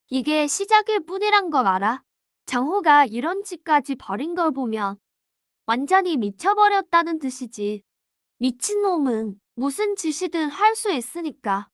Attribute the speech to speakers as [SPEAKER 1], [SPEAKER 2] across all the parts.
[SPEAKER 1] 이게 시작일 뿐이란 걸 알아. 장호가 이런 짓까지 벌인 걸 보면 완전히 미쳐버렸다는 뜻이지. 미친놈은 무슨 짓이든 할 수 있으니까.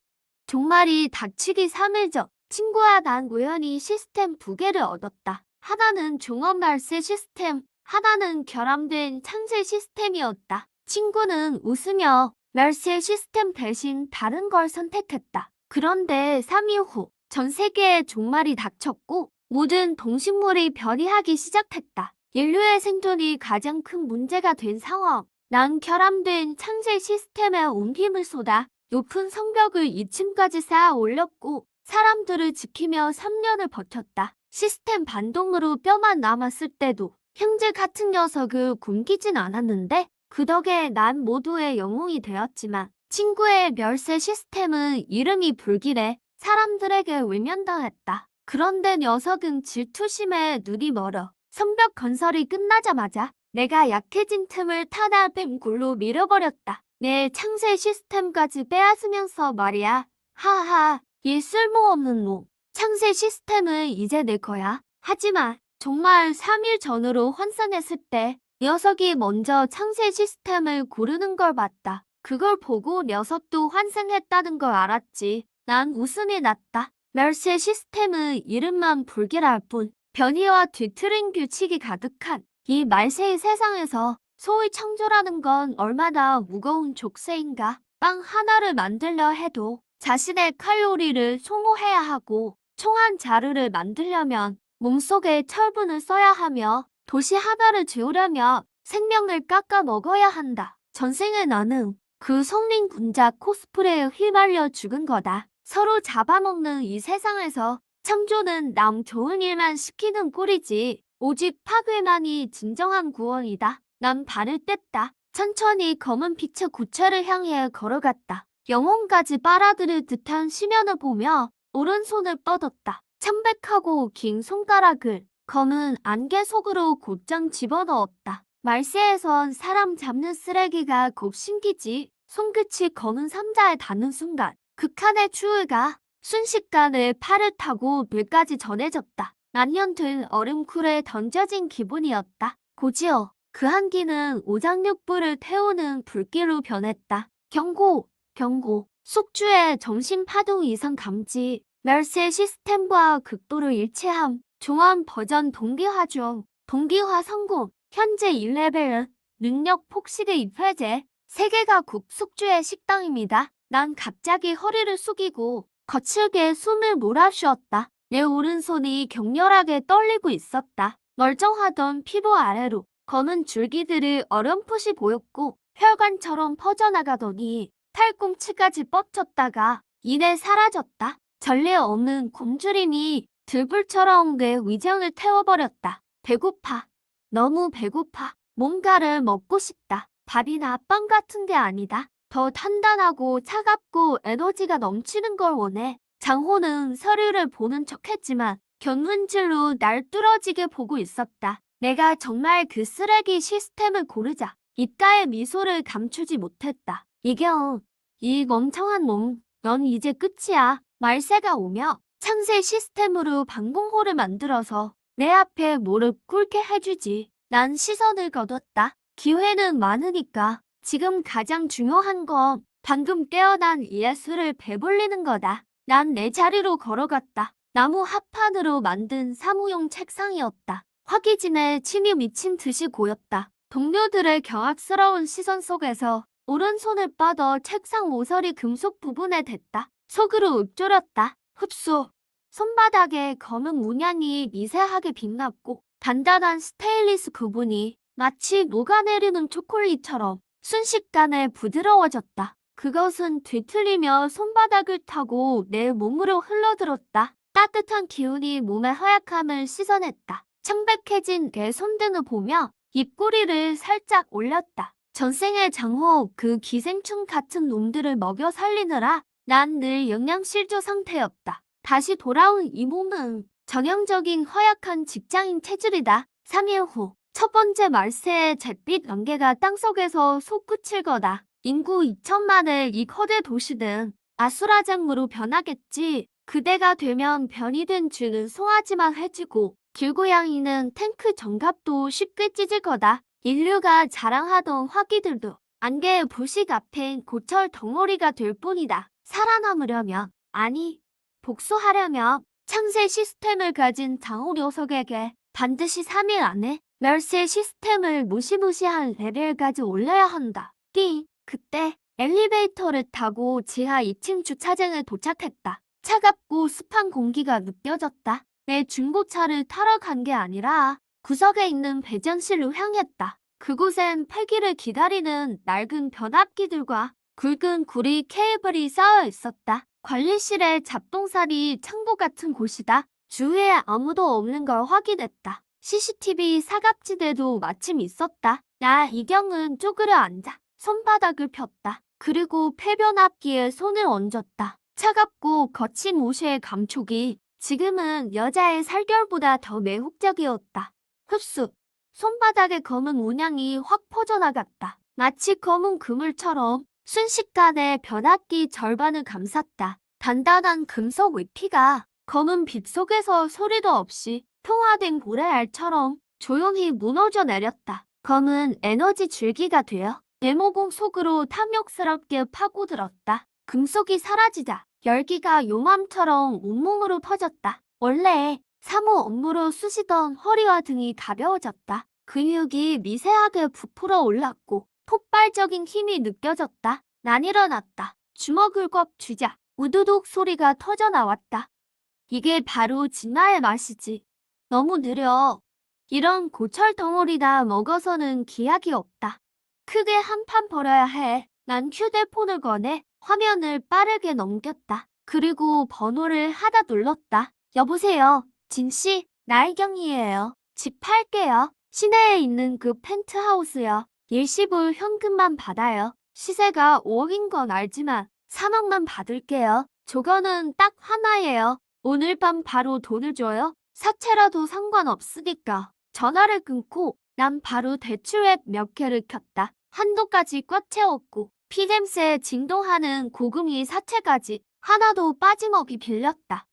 [SPEAKER 1] 종말이 닥치기 3일 전, 친구와 난 우연히 시스템 2개를 얻었다. 하나는 종합 말세 시스템, 하나는 결함된 창제 시스템이었다. 친구는 웃으며 말세 시스템 대신 다른 걸 선택했다. 그런데 3일 후, 전 세계에 종말이 닥쳤고 모든 동식물이 변이하기 시작했다. 인류의 생존이 가장 큰 문제가 된 상황. 난 결함된 창제 시스템에 온 힘을 쏟아 높은 성벽을 2층까지 쌓아 올렸고 사람들을 지키며 3년을 버텼다. 시스템 반동으로 뼈만 남았을 때도 형제 같은 녀석을 굶기진 않았는데 그 덕에 난 모두의 영웅이 되었지만 친구의 멸세 시스템은 이름이 불길해 사람들에게 외면당했다. 그런데 녀석은 질투심에 눈이 멀어 성벽 건설이 끝나자마자 내가 약해진 틈을 타다 뱀굴로 밀어버렸다. 내 창세 시스템까지 빼앗으면서 말이야. 하하, 이 쓸모없는 놈. 창세 시스템은 이제 내 거야. 하지만 정말 3일 전으로 환산했을 때 녀석이 먼저 창세 시스템을 고르는 걸 봤다. 그걸 보고 녀석도 환생했다는 걸 알았지. 난 웃음이 났다. 멸세 시스템은 이름만 불길할 뿐 변이와 뒤틀린 규칙이 가득한 이 말세의 세상에서 소위 창조라는 건 얼마나 무거운 족쇄인가. 빵 하나를 만들려 해도 자신의 칼로리를 소모해야 하고 총 한 자루를 만들려면 몸속에 철분을 써야 하며 도시 하나를 지으려면 생명을 깎아 먹어야 한다. 전생에 나는 그 성린 군자 코스프레에 휘말려 죽은 거다. 서로 잡아먹는 이 세상에서 창조는 남 좋은 일만 시키는 꼴이지. 오직 파괴만이 진정한 구원이다. 난 발을 뗐다. 천천히 검은 빛의 고체를 향해 걸어갔다. 영혼까지 빨아들일 듯한 심연을 보며 오른손을 뻗었다. 창백하고 긴 손가락을 검은 안개 속으로 곧장 집어넣었다. 말세에선 사람 잡는 쓰레기가 곱신기지. 손끝이 검은 삼자에 닿는 순간 극한의 추위가 순식간에 팔을 타고 뇌까지 전해졌다. 난년된 얼음쿨에 던져진 기분이었다. 고지어 그 한기는 오장육부를 태우는 불길로 변했다. 경고, 경고. 숙주의 정신파동 이상 감지. 멸세 시스템과 극도로 일치함. 종합 버전 동기화 중. 동기화 성공. 현재 1레벨은 능력 폭식의 2회제. 세계가 국숙주의 식당입니다. 난 갑자기 허리를 숙이고 거칠게 숨을 몰아쉬었다. 내 오른손이 격렬하게 떨리고 있었다. 멀쩡하던 피부 아래로 검은 줄기들이 어렴풋이 보였고 혈관처럼 퍼져나가더니 팔꿈치까지 뻗쳤다가 이내 사라졌다. 전례 없는 곰주림이 들불처럼 내 위장을 태워버렸다. 배고파. 너무 배고파. 뭔가를 먹고 싶다. 밥이나 빵 같은 게 아니다. 더 단단하고 차갑고 에너지가 넘치는 걸 원해. 장호는 서류를 보는 척했지만 견눈질로 날 뚫어지게 보고 있었다. 내가 정말 그 쓰레기 시스템을 고르자 입가에 미소를 감추지 못했다. 이경, 이 멍청한 놈, 넌 이제 끝이야. 말세가 오며 창세 시스템으로 방공호를 만들어서 내 앞에 무릎 꿇게 해주지. 난 시선을 거뒀다. 기회는 많으니까 지금 가장 중요한 건 방금 깨어난 예술을 배불리는 거다. 난 내 자리로 걸어갔다. 나무 합판으로 만든 사무용 책상이었다. 화기진에 침이 미친 듯이 고였다. 동료들의 경악스러운 시선 속에서 오른손을 뻗어 책상 모서리 금속 부분에 댔다. 속으로 읊조렸다. 흡수. 손바닥에 검은 문양이 미세하게 빛났고 단단한 스테인리스 부분이 마치 녹아내리는 초콜릿처럼 순식간에 부드러워졌다. 그것은 뒤틀리며 손바닥을 타고 내 몸으로 흘러들었다. 따뜻한 기운이 몸의 허약함을 씻어냈다. 창백해진 내 손등을 보며 입꼬리를 살짝 올렸다. 전생의 장호 그 기생충 같은 놈들을 먹여 살리느라 난 늘 영양실조 상태였다. 다시 돌아온 이 몸은 전형적인 허약한 직장인 체질이다. 3일 후 첫 번째 말세의 잿빛 안개가 땅속에서 솟구칠 거다. 인구 2천만의 이 거대 도시는 아수라장으로 변하겠지. 그대가 되면 변이 된 쥐는 송아지만 해지고 길고양이는 탱크 정갑도 쉽게 찢을 거다. 인류가 자랑하던 화기들도 안개의 부식 앞엔 고철 덩어리가 될 뿐이다. 살아남으려면, 아니, 복수하려면 창세 시스템을 가진 장호 녀석에게 반드시 3일 안에 멸세 시스템을 무시무시한 레벨까지 올려야 한다. 그때 엘리베이터를 타고 지하 2층 주차장에 도착했다. 차갑고 습한 공기가 느껴졌다. 내 중고차를 타러 간 게 아니라 구석에 있는 배전실로 향했다. 그곳엔 폐기를 기다리는 낡은 변압기들과 굵은 구리 케이블이 쌓여 있었다. 관리실에 잡동사니 창고 같은 곳이다. 주위에 아무도 없는 걸 확인했다. CCTV 사각지대도 마침 있었다. 나 이경은 쪼그려 앉아 손바닥을 폈다. 그리고 폐변압기에 손을 얹었다. 차갑고 거친 옷의 감촉이 지금은 여자의 살결보다 더 매혹적이었다. 흡수. 손바닥의 검은 문양이 확 퍼져나갔다. 마치 검은 그물처럼 순식간에 변압기 절반을 감쌌다. 단단한 금속 위피가 검은 빛 속에서 소리도 없이 통화된 고래알처럼 조용히 무너져 내렸다. 검은 에너지 줄기가 되어 내 모공 속으로 탐욕스럽게 파고들었다. 금속이 사라지자 열기가 요맘처럼 온몸으로 퍼졌다. 원래 사무 업무로 쑤시던 허리와 등이 가벼워졌다. 근육이 미세하게 부풀어 올랐고 폭발적인 힘이 느껴졌다. 난 일어났다. 주먹을 꽉 쥐자 우두둑 소리가 터져나왔다. 이게 바로 진화의 맛이지. 너무 느려. 이런 고철 덩어리나 먹어서는 기약이 없다. 크게 한판 벌어야 해. 난 휴대폰을 꺼내 화면을 빠르게 넘겼다. 그리고 번호를 하다 눌렀다. 여보세요. 진씨, 나혜경이에요. 집 팔게요. 시내에 있는 그 펜트하우스요. 일시불 현금만 받아요. 시세가 5억인 건 알지만 3억만 받을게요. 조건은 딱 하나예요. 오늘 밤 바로 돈을 줘요. 사채라도 상관없으니까. 전화를 끊고 난 바로 대출앱 몇 개를 켰다. 한도까지 꽉 채웠고 피냄새에 진동하는 고금리 사채까지 하나도 빠짐없이 빌렸다.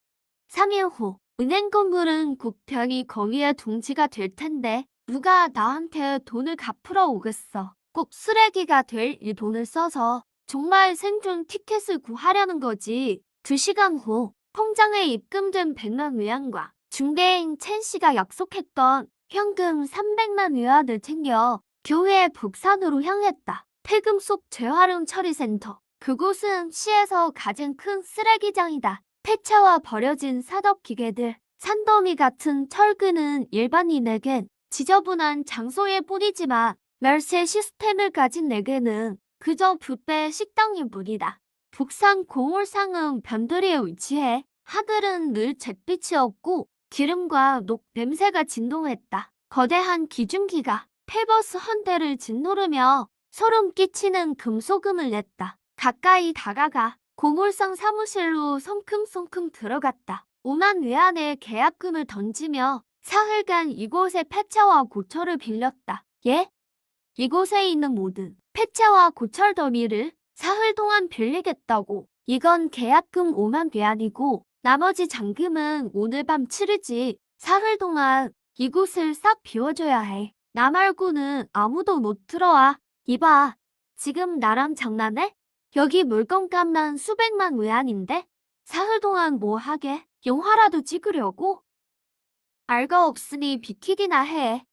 [SPEAKER 1] 3일 후 은행 건물은 국편이 거기에 둥지가 될 텐데 누가 나한테 돈을 갚으러 오겠어. 꼭 쓰레기가 될 이 돈을 써서 정말 생존 티켓을 구하려는 거지. 2시간 후 통장에 입금된 100만 위안과 중개인 첸 씨가 약속했던 현금 300만 위안을 챙겨 교회 북산으로 향했다. 폐금 속 재활용 처리센터. 그곳은 시에서 가장 큰 쓰레기장이다. 폐차와 버려진 산업 기계들, 산더미 같은 철근은 일반인에겐 지저분한 장소일 뿐이지만 멸세 시스템을 가진 내게는 그저 뷔페 식당일 뿐이다. 북산 공홀상은 변두리에 위치해 하늘은 늘 잿빛이 없고 기름과 녹 냄새가 진동했다. 거대한 기중기가 폐버스 한 대를 짓누르며 소름 끼치는 금소금을 냈다. 가까이 다가가 공홀상 사무실로 성큼성큼 들어갔다. 5만 위안의 계약금을 던지며 사흘간 이곳의 폐차와 고철을 빌렸다. 예? 이곳에 있는 모든 폐차와 고철 더미를 사흘 동안 빌리겠다고. 이건 계약금 5만 위안이고 나머지 잔금은 오늘 밤 치르지. 사흘 동안 이곳을 싹 비워줘야 해. 나 말고는 아무도 못 들어와. 이봐, 지금 나랑 장난해? 여기 물건값만 수백만 위안인데? 사흘 동안 뭐 하게? 영화라도 찍으려고? 알거 없으니 비키기나 해.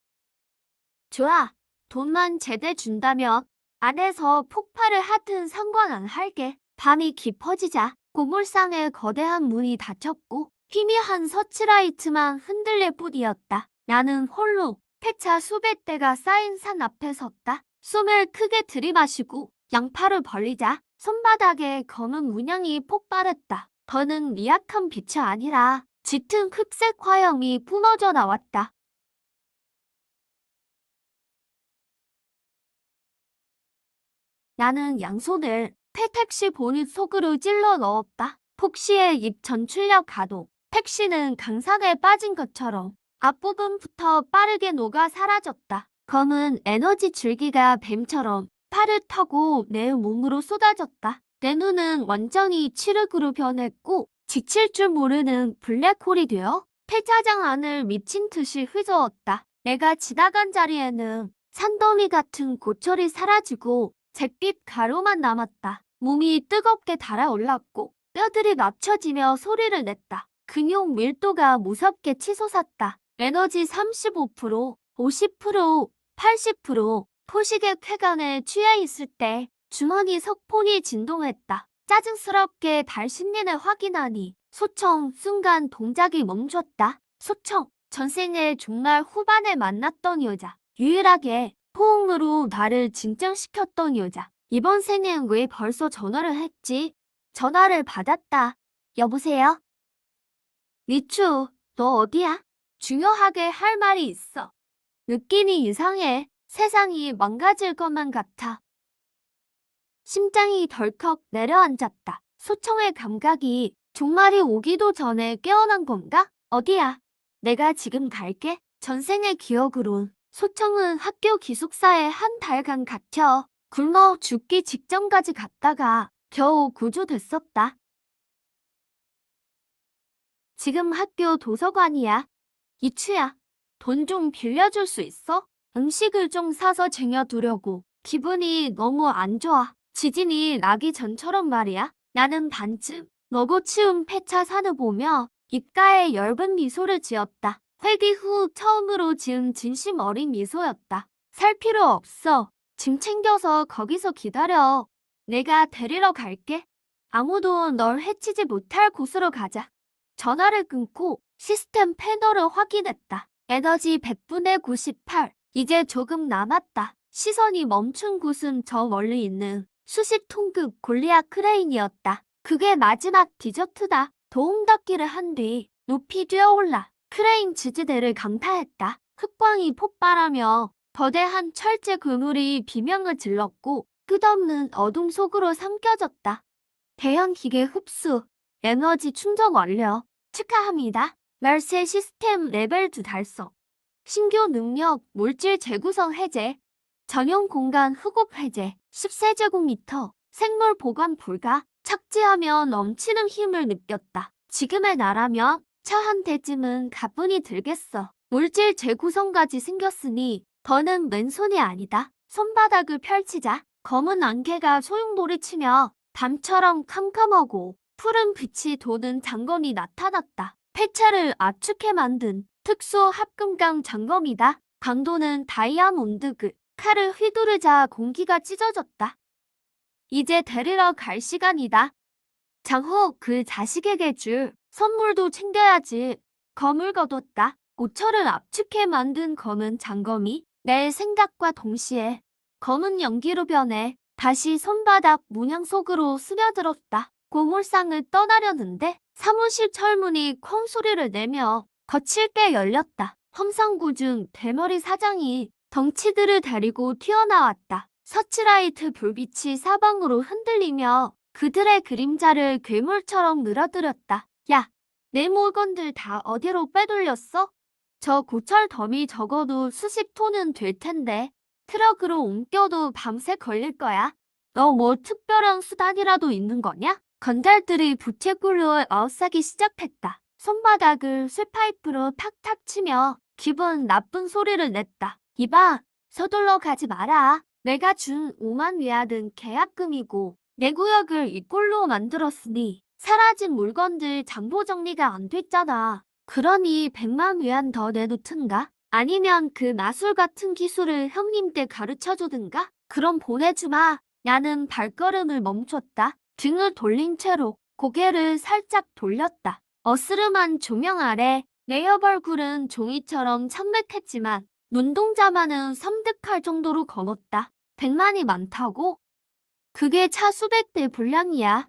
[SPEAKER 1] 좋아, 돈만 제대 준다면 안에서 폭발을 하든 상관 안 할게. 밤이 깊어지자 고물상의 거대한 문이 닫혔고 희미한 서치라이트만 흔들릴 뿐이었다. 나는 홀로 폐차 수백 대가 쌓인 산 앞에 섰다. 숨을 크게 들이마시고 양팔을 벌리자 손바닥에 검은 문양이 폭발했다. 더는 미약한 빛이 아니라 짙은 흑색 화염이 뿜어져 나왔다. 나는 양손을 택시 보닛 속으로 찔러 넣었다. 폭시의 입 전출력 가동. 택시는 강산에 빠진 것처럼 앞부분부터 빠르게 녹아 사라졌다. 검은 에너지 줄기가 뱀처럼 팔을 타고 내 몸으로 쏟아졌다. 내 눈은 완전히 칠흑으로 변했고 지칠 줄 모르는 블랙홀이 되어 폐차장 안을 미친 듯이 휘저었다. 내가 지나간 자리에는 산더미 같은 고철이 사라지고 잿빛 가루만 남았다. 몸이 뜨겁게 달아올랐고 뼈들이 맞춰지며 소리를 냈다. 근육 밀도가 무섭게 치솟았다. 에너지 35%, 50%, 80%, 포식의 쾌감에 취해 있을 때 주머니 석폰이 진동했다. 짜증스럽게 발신린을 확인하니 소청 순간 동작이 멈췄다. 소청, 전생에 정말 후반에 만났던 여자. 유일하게 포옹으로 나를 진정시켰던 여자. 이번 생엔 왜 벌써 전화를 했지? 전화를 받았다. 여보세요? 리추, 너 어디야? 중요하게 할 말이 있어. 느낌이 이상해. 세상이 망가질 것만 같아. 심장이 덜컥 내려앉았다. 소청의 감각이 종말이 오기도 전에 깨어난 건가? 어디야? 내가 지금 갈게. 전생의 기억으론 소청은 학교 기숙사에 한 달간 갇혀 굶어 죽기 직전까지 갔다가 겨우 구조됐었다. 지금 학교 도서관이야. 이추야, 돈 좀 빌려줄 수 있어? 음식을 좀 사서 쟁여두려고. 기분이 너무 안 좋아. 지진이 나기 전처럼 말이야. 나는 반쯤 너고 치운 폐차 산을 보며 입가에 엷은 미소를 지었다. 회귀 후 처음으로 지은 진심 어린 미소였다. 살 필요 없어. 짐 챙겨서 거기서 기다려. 내가 데리러 갈게. 아무도 널 해치지 못할 곳으로 가자. 전화를 끊고 시스템 패널을 확인했다. 에너지 100분의 98. 이제 조금 남았다. 시선이 멈춘 곳은 저 멀리 있는 수십 톤급 골리앗 크레인이었다. 그게 마지막 디저트다. 도움 닫기를 한 뒤 높이 뛰어올라 크레인 지지대를 강타했다. 흑광이 폭발하며 거대한 철제 그물이 비명을 질렀고 끝없는 어둠 속으로 삼켜졌다. 대형 기계 흡수, 에너지 충전 완료. 축하합니다. 멸세 시스템 레벨 2 달성. 신규 능력 물질 재구성 해제. 전용 공간 흑옥 해제. 10세제곱미터. 생물 보관 불가. 착지하며 넘치는 힘을 느꼈다. 지금의 나라면 차 한 대쯤은 가뿐히 들겠어. 물질 재구성까지 생겼으니 더는 맨손이 아니다. 손바닥을 펼치자. 검은 안개가 소용돌이치며 밤처럼 캄캄하고 푸른 빛이 도는 장검이 나타났다. 폐차를 압축해 만든 특수 합금강 장검이다. 강도는 다이아몬드급. 칼을 휘두르자 공기가 찢어졌다. 이제 데리러 갈 시간이다. 장호 그 자식에게 줄 선물도 챙겨야지. 검을 거뒀다. 고철을 압축해 만든 검은 장검이 내 생각과 동시에 검은 연기로 변해 다시 손바닥 문양 속으로 스며들었다. 고물상을 떠나려는데 사무실 철문이 콩 소리를 내며 거칠게 열렸다. 험상궂은 대머리 사장이 덩치들을 데리고 튀어나왔다. 서치라이트 불빛이 사방으로 흔들리며 그들의 그림자를 괴물처럼 늘어뜨렸다. 야, 내 물건들 다 어디로 빼돌렸어? 저 고철 덤이 적어도 수십 톤은 될 텐데 트럭으로 옮겨도 밤새 걸릴 거야. 너 뭐 특별한 수단이라도 있는 거냐? 건달들이 부채꼴로 어싸기 시작했다. 손바닥을 쇠파이프로 탁탁 치며 기분 나쁜 소리를 냈다. 이봐, 서둘러 가지 마라. 내가 준 5만 위안은 계약금이고 내 구역을 이 꼴로 만들었으니 사라진 물건들 장보 정리가 안 됐잖아. 그러니 100만 위안 더 내놓든가? 아니면 그 마술 같은 기술을 형님께 가르쳐주든가? 그럼 보내주마. 나는 발걸음을 멈췄다. 등을 돌린 채로 고개를 살짝 돌렸다. 어스름한 조명 아래 내 옆얼굴은 종이처럼 창백했지만 눈동자만은 섬뜩할 정도로 검었다. 100만이 많다고? 그게 차 수백 대 분량이야.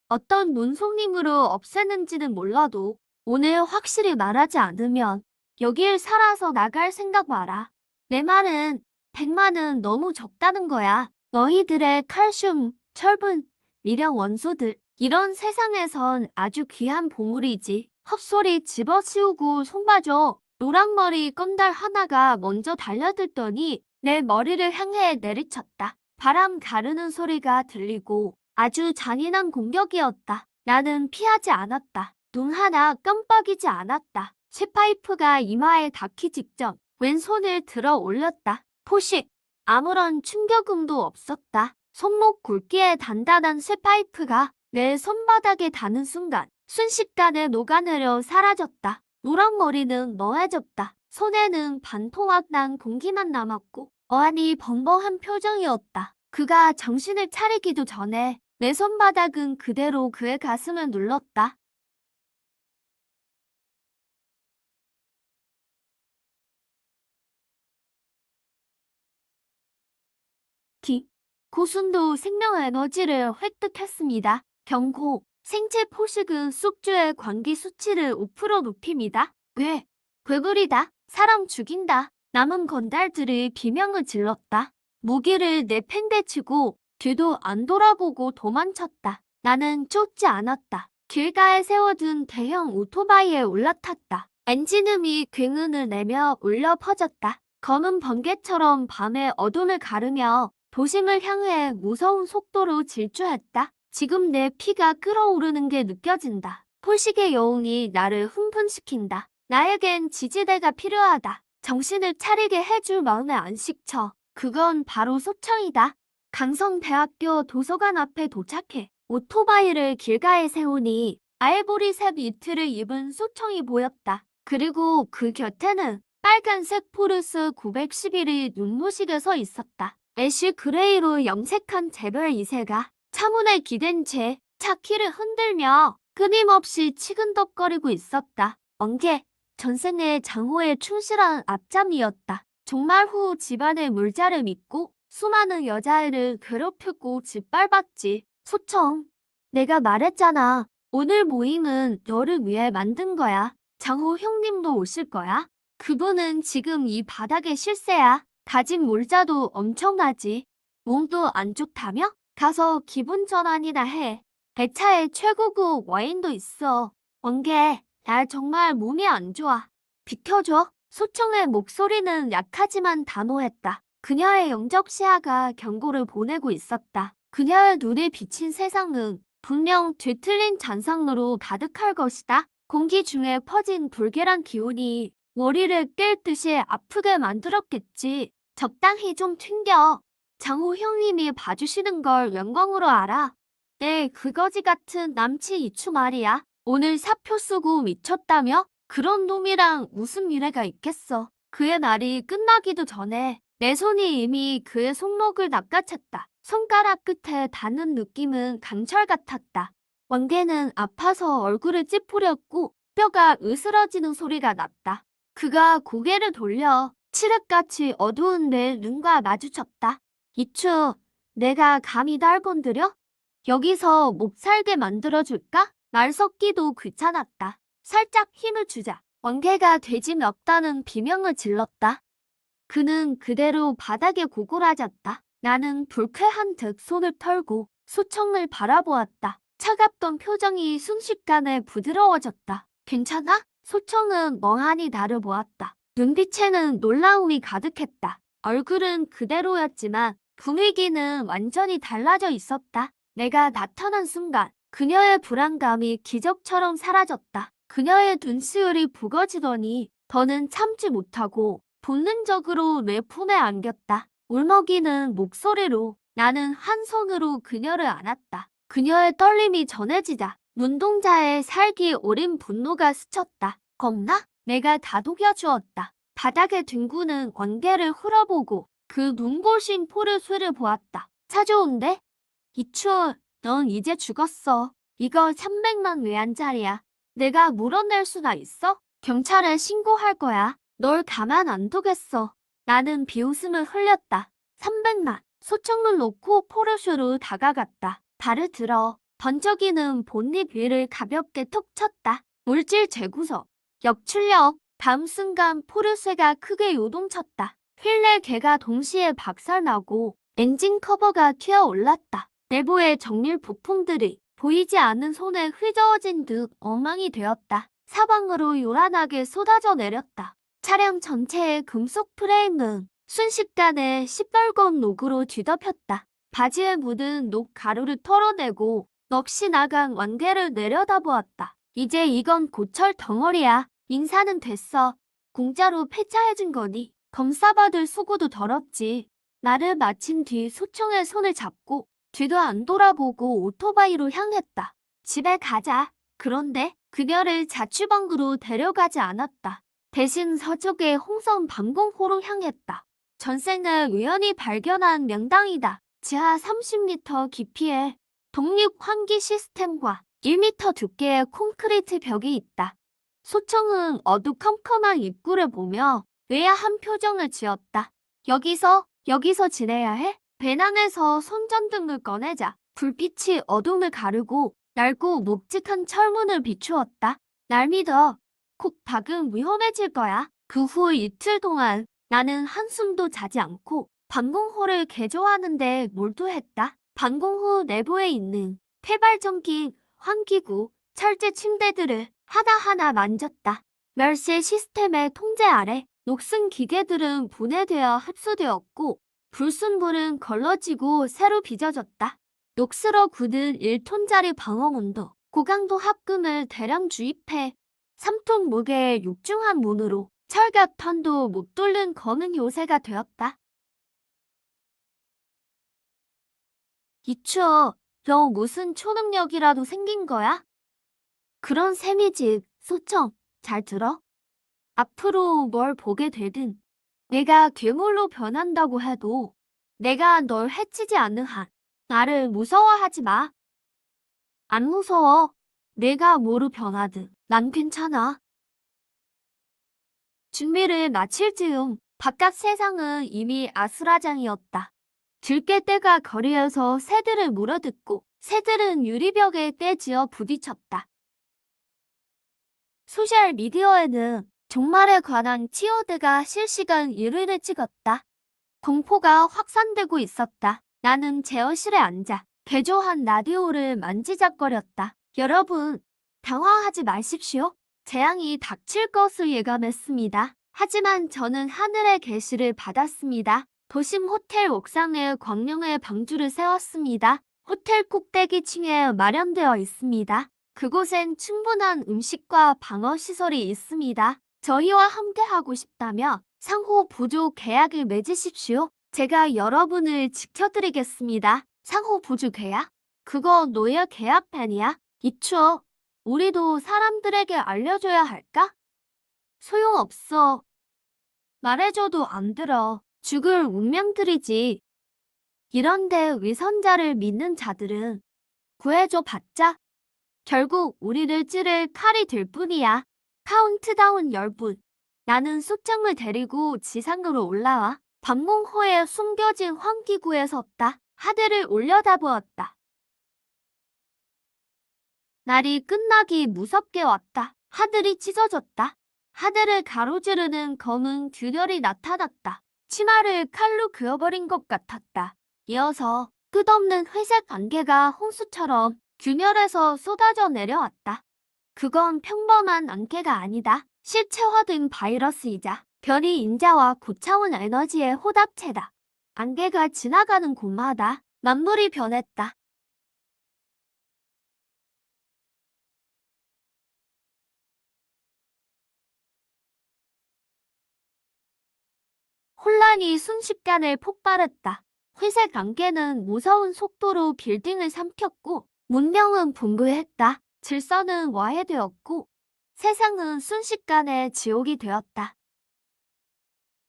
[SPEAKER 1] 어떤 눈속임으로 없애는지는 몰라도 오늘 확실히 말하지 않으면 여길 살아서 나갈 생각 마라. 내 말은 100만은 너무 적다는 거야. 너희들의 칼슘, 철분, 미령 원소들 이런 세상에선 아주 귀한 보물이지. 헛소리 집어치우고 손봐줘. 노랑머리 건달 하나가 먼저 달려들더니 내 머리를 향해 내리쳤다. 바람 가르는 소리가 들리고 아주 잔인한 공격이었다. 나는 피하지 않았다. 눈 하나 깜빡이지 않았다. 쇠파이프가 이마에 닿기 직전 왼손을 들어 올렸다. 포식! 아무런 충격음도 없었다. 손목 굵기의 단단한 쇠파이프가 내 손바닥에 닿는 순간 순식간에 녹아내려 사라졌다. 노랑머리는 멍해졌다. 손에는 반토막 난 공기만 남았고 어안이 벙벙한 표정이었다. 그가 정신을 차리기도 전에 내 손바닥은 그대로 그의 가슴을 눌렀다. 기. 고순도 생명 에너지를 획득했습니다. 경고. 생체 포식은 숙주의 관기 수치를 5% 높입니다. 괴물이다. 사람 죽인다. 남은 건달들이 비명을 질렀다. 무기를 내팽개치고 뒤도 안 돌아보고 도망쳤다. 나는 쫓지 않았다. 길가에 세워둔 대형 오토바이에 올라탔다. 엔진음이 굉음을 내며 울려 퍼졌다. 검은 번개처럼 밤의 어둠을 가르며 도심을 향해 무서운 속도로 질주했다. 지금 내 피가 끓어오르는 게 느껴진다. 포식의 여운이 나를 흥분시킨다. 나에겐 지지대가 필요하다. 정신을 차리게 해줄 마음의 안식처. 그건 바로 소청이다. 강성대학교 도서관 앞에 도착해 오토바이를 길가에 세우니 아이보리색 니트를 입은 소청이 보였다. 그리고 그 곁에는 빨간색 포르스 911이 눈부시게 서 있었다. 애쉬 그레이로 염색한 재벌 2세가 차문에 기댄 채 차 키를 흔들며 끊임없이 치근덕거리고 있었다. 엉개, 전생에 장호에 충실한 앞잠이었다. 종말 후 집안의 물자를 믿고 수많은 여자애를 괴롭히고 짓밟았지. 소청, 내가 말했잖아. 오늘 모임은 너를 위해 만든 거야. 장호 형님도 오실 거야. 그분은 지금 이 바닥의 실세야. 가진 물자도 엄청나지. 몸도 안 좋다며? 가서 기분 전환이나 해. 배차에 최고급 와인도 있어. 원계, 날 정말 몸이 안 좋아. 비켜줘. 소청의 목소리는 약하지만 단호했다. 그녀의 영적 시야가 경고를 보내고 있었다. 그녀의 눈에 비친 세상은 분명 뒤틀린 잔상으로 가득할 것이다. 공기 중에 퍼진 불길한 기운이 머리를 깰 듯이 아프게 만들었겠지. 적당히 좀 튕겨. 장호 형님이 봐주시는 걸 영광으로 알아. 내 그거지 같은 남친 이추 말이야. 오늘 사표 쓰고 미쳤다며? 그런 놈이랑 무슨 미래가 있겠어. 그의 날이 끝나기도 전에 내 손이 이미 그의 손목을 낚아챘다. 손가락 끝에 닿는 느낌은 강철 같았다. 왕개는 아파서 얼굴을 찌푸렸고 뼈가 으스러지는 소리가 났다. 그가 고개를 돌려 칠흑같이 어두운 내 눈과 마주쳤다. 이추, 내가 감히 날 건드려? 여기서 못 살게 만들어줄까? 말 섞기도 귀찮았다. 살짝 힘을 주자. 왕개가 돼지 멱다는 비명을 질렀다. 그는 그대로 바닥에 고꾸라졌다. 나는 불쾌한 듯 손을 털고 소청을 바라보았다. 차갑던 표정이 순식간에 부드러워졌다. 괜찮아? 소청은 멍하니 나를 보았다. 눈빛에는 놀라움이 가득했다. 얼굴은 그대로였지만 분위기는 완전히 달라져 있었다. 내가 나타난 순간 그녀의 불안감이 기적처럼 사라졌다. 그녀의 눈시울이 붉어지더니 더는 참지 못하고 본능적으로 내 품에 안겼다. 울먹이는 목소리로 나는 한 손으로 그녀를 안았다. 그녀의 떨림이 전해지자 눈동자에 살기 오린 분노가 스쳤다. 겁나? 내가 다독여주었다. 바닥에 뒹구는 왕개를 흘어보고 그 눈부신 포르쉐를 보았다. 차 좋은데? 이추, 넌 이제 죽었어. 이거 300만 외환짜리야. 내가 물어낼 수나 있어? 경찰에 신고할 거야. 널 가만 안 두겠어. 나는 비웃음을 흘렸다. 300만. 소청을 놓고 포르쉐로 다가갔다. 발을 들어 번쩍이는 본닛 위를 가볍게 톡 쳤다. 물질 재구성. 역출력. 다음 순간 포르쉐가 크게 요동쳤다. 휠내 개가 동시에 박살나고 엔진 커버가 튀어올랐다. 내부의 정밀 부품들이 보이지 않는 손에 휘저어진 듯 엉망이 되었다. 사방으로 요란하게 쏟아져 내렸다. 차량 전체의 금속 프레임은 순식간에 시뻘건 녹으로 뒤덮였다. 바지에 묻은 녹 가루를 털어내고 넋이 나간 왕개를 내려다보았다. 이제 이건 고철 덩어리야. 인사는 됐어. 공짜로 폐차해준 거니 검사받을 수고도 덜었지. 나를 마친 뒤 소청의 손을 잡고 뒤도 안 돌아보고 오토바이로 향했다. 집에 가자. 그런데 그녀를 자취방으로 데려가지 않았다. 대신 서쪽의 홍성 밤공호로 향했다. 전생을 우연히 발견한 명당이다. 지하 30m 깊이에 독립 환기 시스템과 1m 두께의 콘크리트 벽이 있다. 소청은 어두컴컴한 입구를 보며 의아한 표정을 지었다. 여기서 지내야 해? 배낭에서 손전등을 꺼내자 불빛이 어둠을 가르고 낡고 묵직한 철문을 비추었다. 날 믿어. 콕 박은 위험해질 거야. 그 후 이틀 동안 나는 한숨도 자지 않고 방공호를 개조하는데 몰두했다. 방공호 내부에 있는 폐발전기, 환기구, 철제 침대들을 하나하나 만졌다. 멸실 시스템의 통제 아래 녹슨 기계들은 분해되어 흡수되었고 불순물은 걸러지고 새로 빚어졌다. 녹슬어 굳은 1톤짜리 방어문도 고강도 합금을 대량 주입해 3톤 무게의 육중한 문으로 철갑판도 못 뚫는 검은 요새가 되었다. 이추어, 너 무슨 초능력이라도 생긴 거야? 그런 셈이지, 소청. 잘 들어? 앞으로 뭘 보게 되든 내가 괴물로 변한다고 해도 내가 널 해치지 않는 한 나를 무서워하지 마. 안 무서워. 내가 뭐로 변하든 난 괜찮아. 준비를 마칠 즈음 바깥 세상은 이미 아수라장이었다. 들깨떼가 거리에서 새들을 물어뜯고 새들은 유리벽에 떼지어 부딪혔다. 소셜미디어에는 종말에 관한 키워드가 실시간 1위를 찍었다. 공포가 확산되고 있었다. 나는 제어실에 앉아 개조한 라디오를 만지작거렸다. 여러분, 당황하지 마십시오. 재앙이 닥칠 것을 예감했습니다. 하지만 저는 하늘의 계시를 받았습니다. 도심 호텔 옥상에 광명의 방주를 세웠습니다. 호텔 꼭대기층에 마련되어 있습니다. 그곳엔 충분한 음식과 방어 시설이 있습니다. 저희와 함께 하고 싶다면 상호 보조 계약을 맺으십시오. 제가 여러분을 지켜드리겠습니다. 상호 보조 계약? 그거 노예 계약편이야. 이추어, 우리도 사람들에게 알려줘야 할까? 소용없어. 말해줘도 안 들어. 죽을 운명들이지. 이런데 위선자를 믿는 자들은 구해줘 봤자 결국 우리를 찌를 칼이 될 뿐이야. 카운트다운 10분. 나는 소장을 데리고 지상으로 올라와 밤공호에 숨겨진 환기구에 섰다. 하늘을 올려다보았다. 날이 끝나기 무섭게 왔다. 하늘이 찢어졌다. 하늘을 가로지르는 검은 균열이 나타났다. 치마를 칼로 그어버린 것 같았다. 이어서 끝없는 회색 안개가 홍수처럼 균열에서 쏟아져 내려왔다. 그건 평범한 안개가 아니다. 실체화된 바이러스이자 별이 인자와 고차원 에너지의 혼합체다. 안개가 지나가는 곳마다 만물이 변했다. 혼란이 순식간에 폭발했다. 회색 안개는 무서운 속도로 빌딩을 삼켰고 문명은 붕괴했다. 질서는 와해되었고 세상은 순식간에 지옥이 되었다.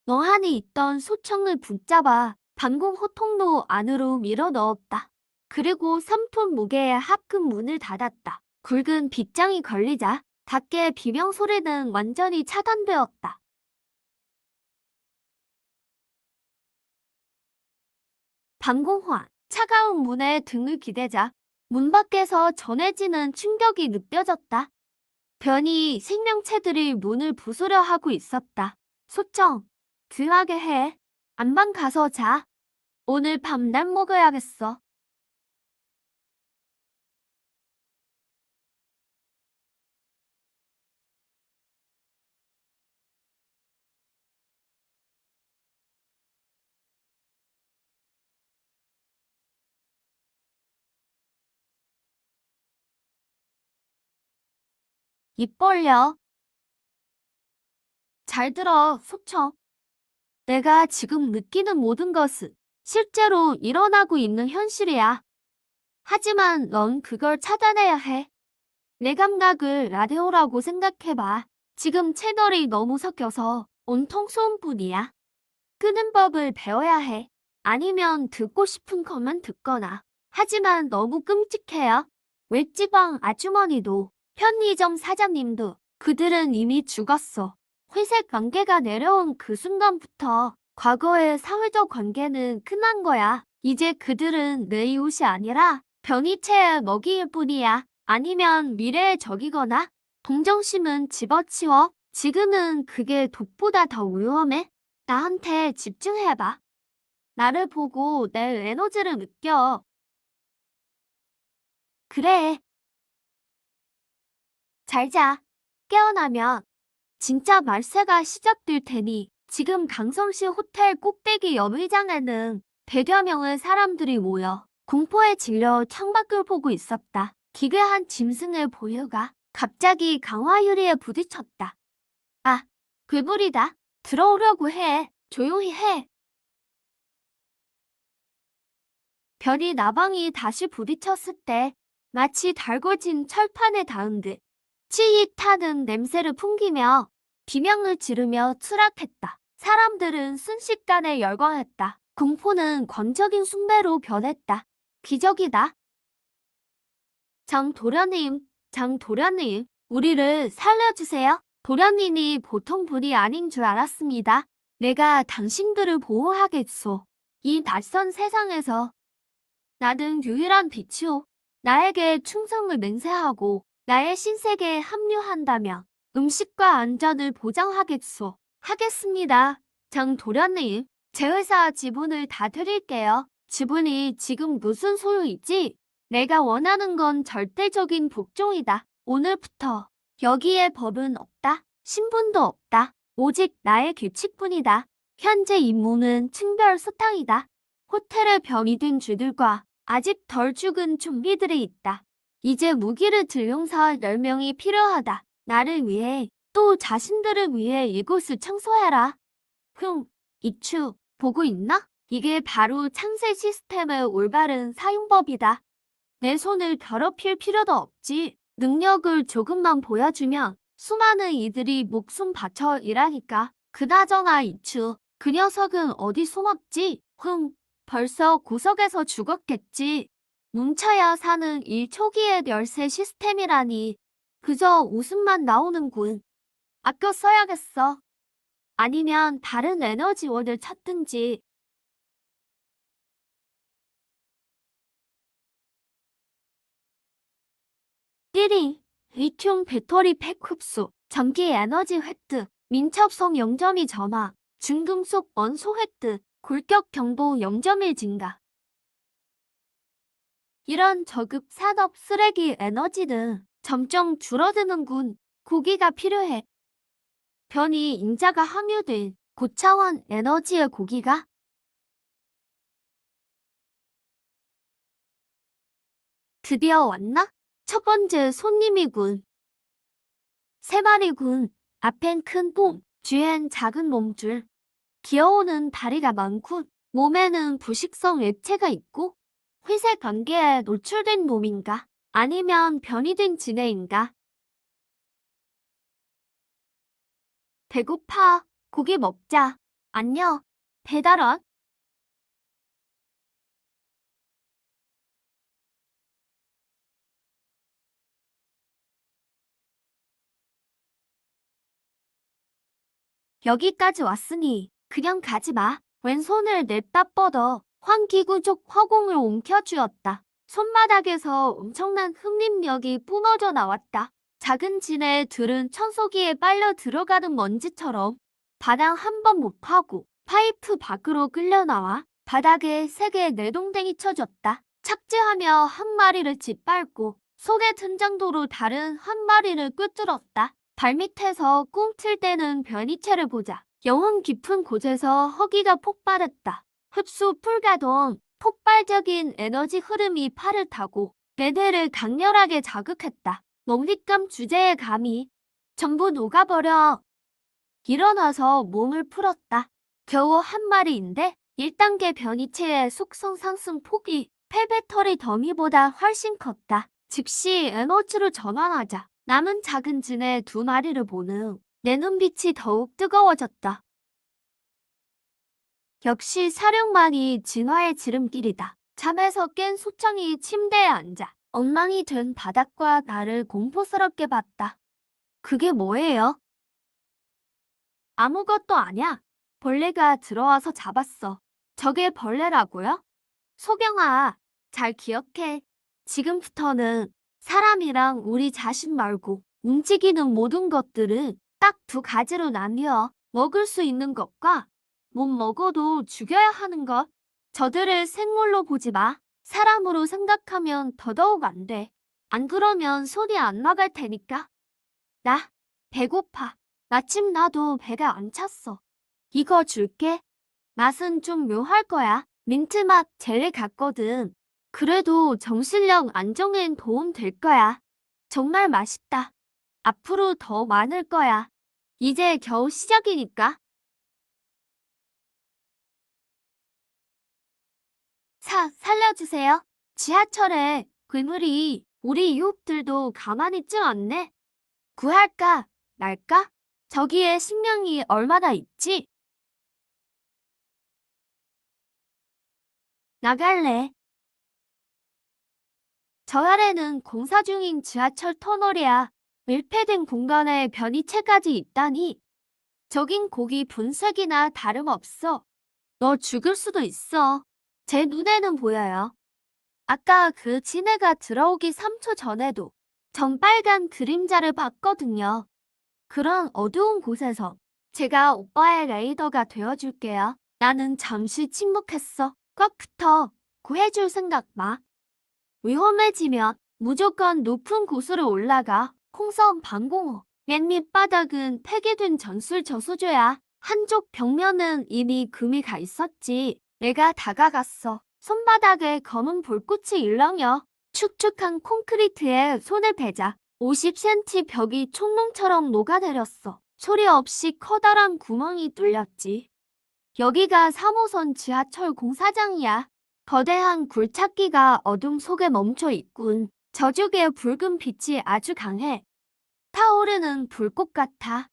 [SPEAKER 1] 멍하니 있던 소청을 붙잡아 방공 호통로 안으로 밀어 넣었다. 그리고 3톤 무게의 합금 문을 닫았다. 굵은 빗장이 걸리자 밖의 비명 소리는 완전히 차단되었다. 방공호안, 차가운 문에 등을 기대자 문 밖에서 전해지는 충격이 느껴졌다. 변이 생명체들이 문을 부수려 하고 있었다. 소청, 귀하게 해. 안방 가서 자. 오늘 밤 난 먹어야겠어. 입 벌려. 잘 들어, 소청. 내가 지금 느끼는 모든 것은 실제로 일어나고 있는 현실이야. 하지만 넌 그걸 차단해야 해. 내 감각을 라디오라고 생각해봐. 지금 채널이 너무 섞여서 온통 소음뿐이야. 끄는 법을 배워야 해. 아니면 듣고 싶은 것만 듣거나. 하지만 너무 끔찍해요. 웹지방 아주머니도, 편의점 사장님도 그들은 이미 죽었어. 회색 관계가 내려온 그 순간부터 과거의 사회적 관계는 끝난 거야. 이제 그들은 내 이웃이 아니라 변이체의 먹이일 뿐이야. 아니면 미래의 적이거나. 동정심은 집어치워. 지금은 그게 독보다 더 위험해. 나한테 집중해봐. 나를 보고 내 에너지를 느껴. 그래. 잘 자. 깨어나면 진짜 말세가 시작될 테니 지금 강성시 호텔 꼭대기 연회장에는 100여 명의 사람들이 모여 공포에 질려 창밖을 보고 있었다. 기괴한 짐승의 보유가 갑자기 강화 유리에 부딪혔다. 아, 괴물이다. 들어오려고 해. 조용히 해. 별이 나방이 다시 부딪혔을 때 마치 달궈진 철판에 닿은 듯 치익하는 냄새를 풍기며 비명을 지르며 추락했다. 사람들은 순식간에 열광했다. 공포는 권적인 숭배로 변했다. 기적이다. 장도련님, 우리를 살려주세요. 도련님이 보통 분이 아닌 줄 알았습니다. 내가 당신들을 보호하겠소. 이 낯선 세상에서 나는 유일한 빛이오. 나에게 충성을 맹세하고 나의 신세계에 합류한다면 음식과 안전을 보장하겠소. 하겠습니다. 장도련님, 제 회사 지분을 다 드릴게요. 지분이 지금 무슨 소용이지? 내가 원하는 건 절대적인 복종이다. 오늘부터 여기에 법은 없다. 신분도 없다. 오직 나의 규칙뿐이다. 현재 임무는 층별 소탕이다. 호텔에 병이 든 쥐들과 아직 덜 죽은 좀비들이 있다. 이제 무기를 들 용사 10명이 필요하다. 나를 위해 또 자신들을 위해 이곳을 청소해라. 이추, 보고 있나? 이게 바로 창세 시스템의 올바른 사용법이다. 내 손을 더럽힐 필요도 없지. 능력을 조금만 보여주면 수많은 이들이 목숨 바쳐 일하니까. 그나저나 이추, 그 녀석은 어디 숨었지? 벌써 구석에서 죽었겠지. 뭉쳐야 사는 일 초기의 열쇠 시스템이라니. 그저 웃음만 나오는군. 아껴 써야겠어. 아니면 다른 에너지원을 찾든지. 1위, 리튬 배터리 팩 흡수, 전기 에너지 획득, 민첩성 0.2 점화, 중금속 원소 획득, 골격 경보 0.1 증가. 이런 저급 산업 쓰레기 에너지는 점점 줄어드는군. 고기가 필요해. 변이 인자가 함유된 고차원 에너지의 고기가 드디어 왔나? 첫 번째 손님이군. 3마리군. 앞엔 큰 몸, 뒤엔 작은 몸줄. 기어오는 다리가 많군. 몸에는 부식성 액체가 있고 회색 관계에 노출된 몸인가? 아니면 변이 된 지네인가? 배고파. 고기 먹자. 안녕. 배달원. 여기까지 왔으니 그냥 가지 마. 왼손을 냅다 뻗어 환기구족 허공을 움켜쥐었다. 손바닥에서 엄청난 흡입력이 뿜어져 나왔다. 작은 진의 들은 청소기에 빨려 들어가는 먼지처럼 바닥 한 번 못 파고 파이프 밖으로 끌려 나와 바닥에 세 개의 내동댕이 쳐졌다. 착지하며 한 마리를 짓밟고 속의 등장도로 다른 한 마리를 꿰뚫었다. 발밑에서 꿈틀대는 변이체를 보자. 영혼 깊은 곳에서 허기가 폭발했다. 흡수 불가동, 폭발적인 에너지 흐름이 팔을 타고 내 뇌를 강렬하게 자극했다. 먹잇감 주제에 감히 전부 녹아버려. 일어나서 몸을 풀었다. 겨우 한 마리인데 1단계 변이체의 속성 상승 폭이 펠베터리 더미보다 훨씬 컸다. 즉시 에너지로 전환하자 남은 작은 진해 2마리를 보는 내 눈빛이 더욱 뜨거워졌다. 역시 사령만이 진화의 지름길이다. 잠에서 깬 소창이 침대에 앉아 엉망이 된 바닥과 나를 공포스럽게 봤다. 그게 뭐예요? 아무것도 아냐. 벌레가 들어와서 잡았어. 저게 벌레라고요? 소경아, 잘 기억해. 지금부터는 사람이랑 우리 자신 말고 움직이는 모든 것들은 딱 2가지로 나뉘어. 먹을 수 있는 것과 못 먹어도 죽여야 하는 것. 저들을 생물로 보지 마. 사람으로 생각하면 더더욱 안 돼. 안 그러면 손이 안 나갈 테니까. 나 배고파. 마침 나도 배가 안 찼어. 이거 줄게. 맛은 좀 묘할 거야. 민트맛 젤리 같거든. 그래도 정신력 안정엔 도움 될 거야. 정말 맛있다. 앞으로 더 많을 거야. 이제 겨우 시작이니까. 살려주세요. 지하철에 괴물이 우리 유혹들도 가만히 있지 않네. 구할까? 말까? 저기에 식량이 얼마나 있지? 나갈래. 저 아래는 공사 중인 지하철 터널이야. 밀폐된 공간에 변이체까지 있다니. 저긴 고기 분쇄기나 다름없어. 너 죽을 수도 있어. 제 눈에는 보여요. 아까 그 진해가 들어오기 3초 전에도 전빨간 그림자를 봤거든요. 그런 어두운 곳에서 제가 오빠의 레이더가 되어줄게요. 나는 잠시 침묵했어. 꽉 붙어. 구해줄 생각 마. 위험해지면 무조건 높은 곳으로 올라가. 홍섬 방공호. 맨 밑바닥은 폐기된 전술 저수조야. 한쪽 벽면은 이미 금이 가 있었지. 내가 다가갔어. 손바닥에 검은 불꽃이 일렁여. 축축한 콘크리트에 손을 대자 50cm 벽이 촛농처럼 녹아내렸어. 소리 없이 커다란 구멍이 뚫렸지. 여기가 3호선 지하철 공사장이야. 거대한 굴착기가 어둠 속에 멈춰 있군. 저쪽의 붉은 빛이 아주 강해. 타오르는 불꽃 같아.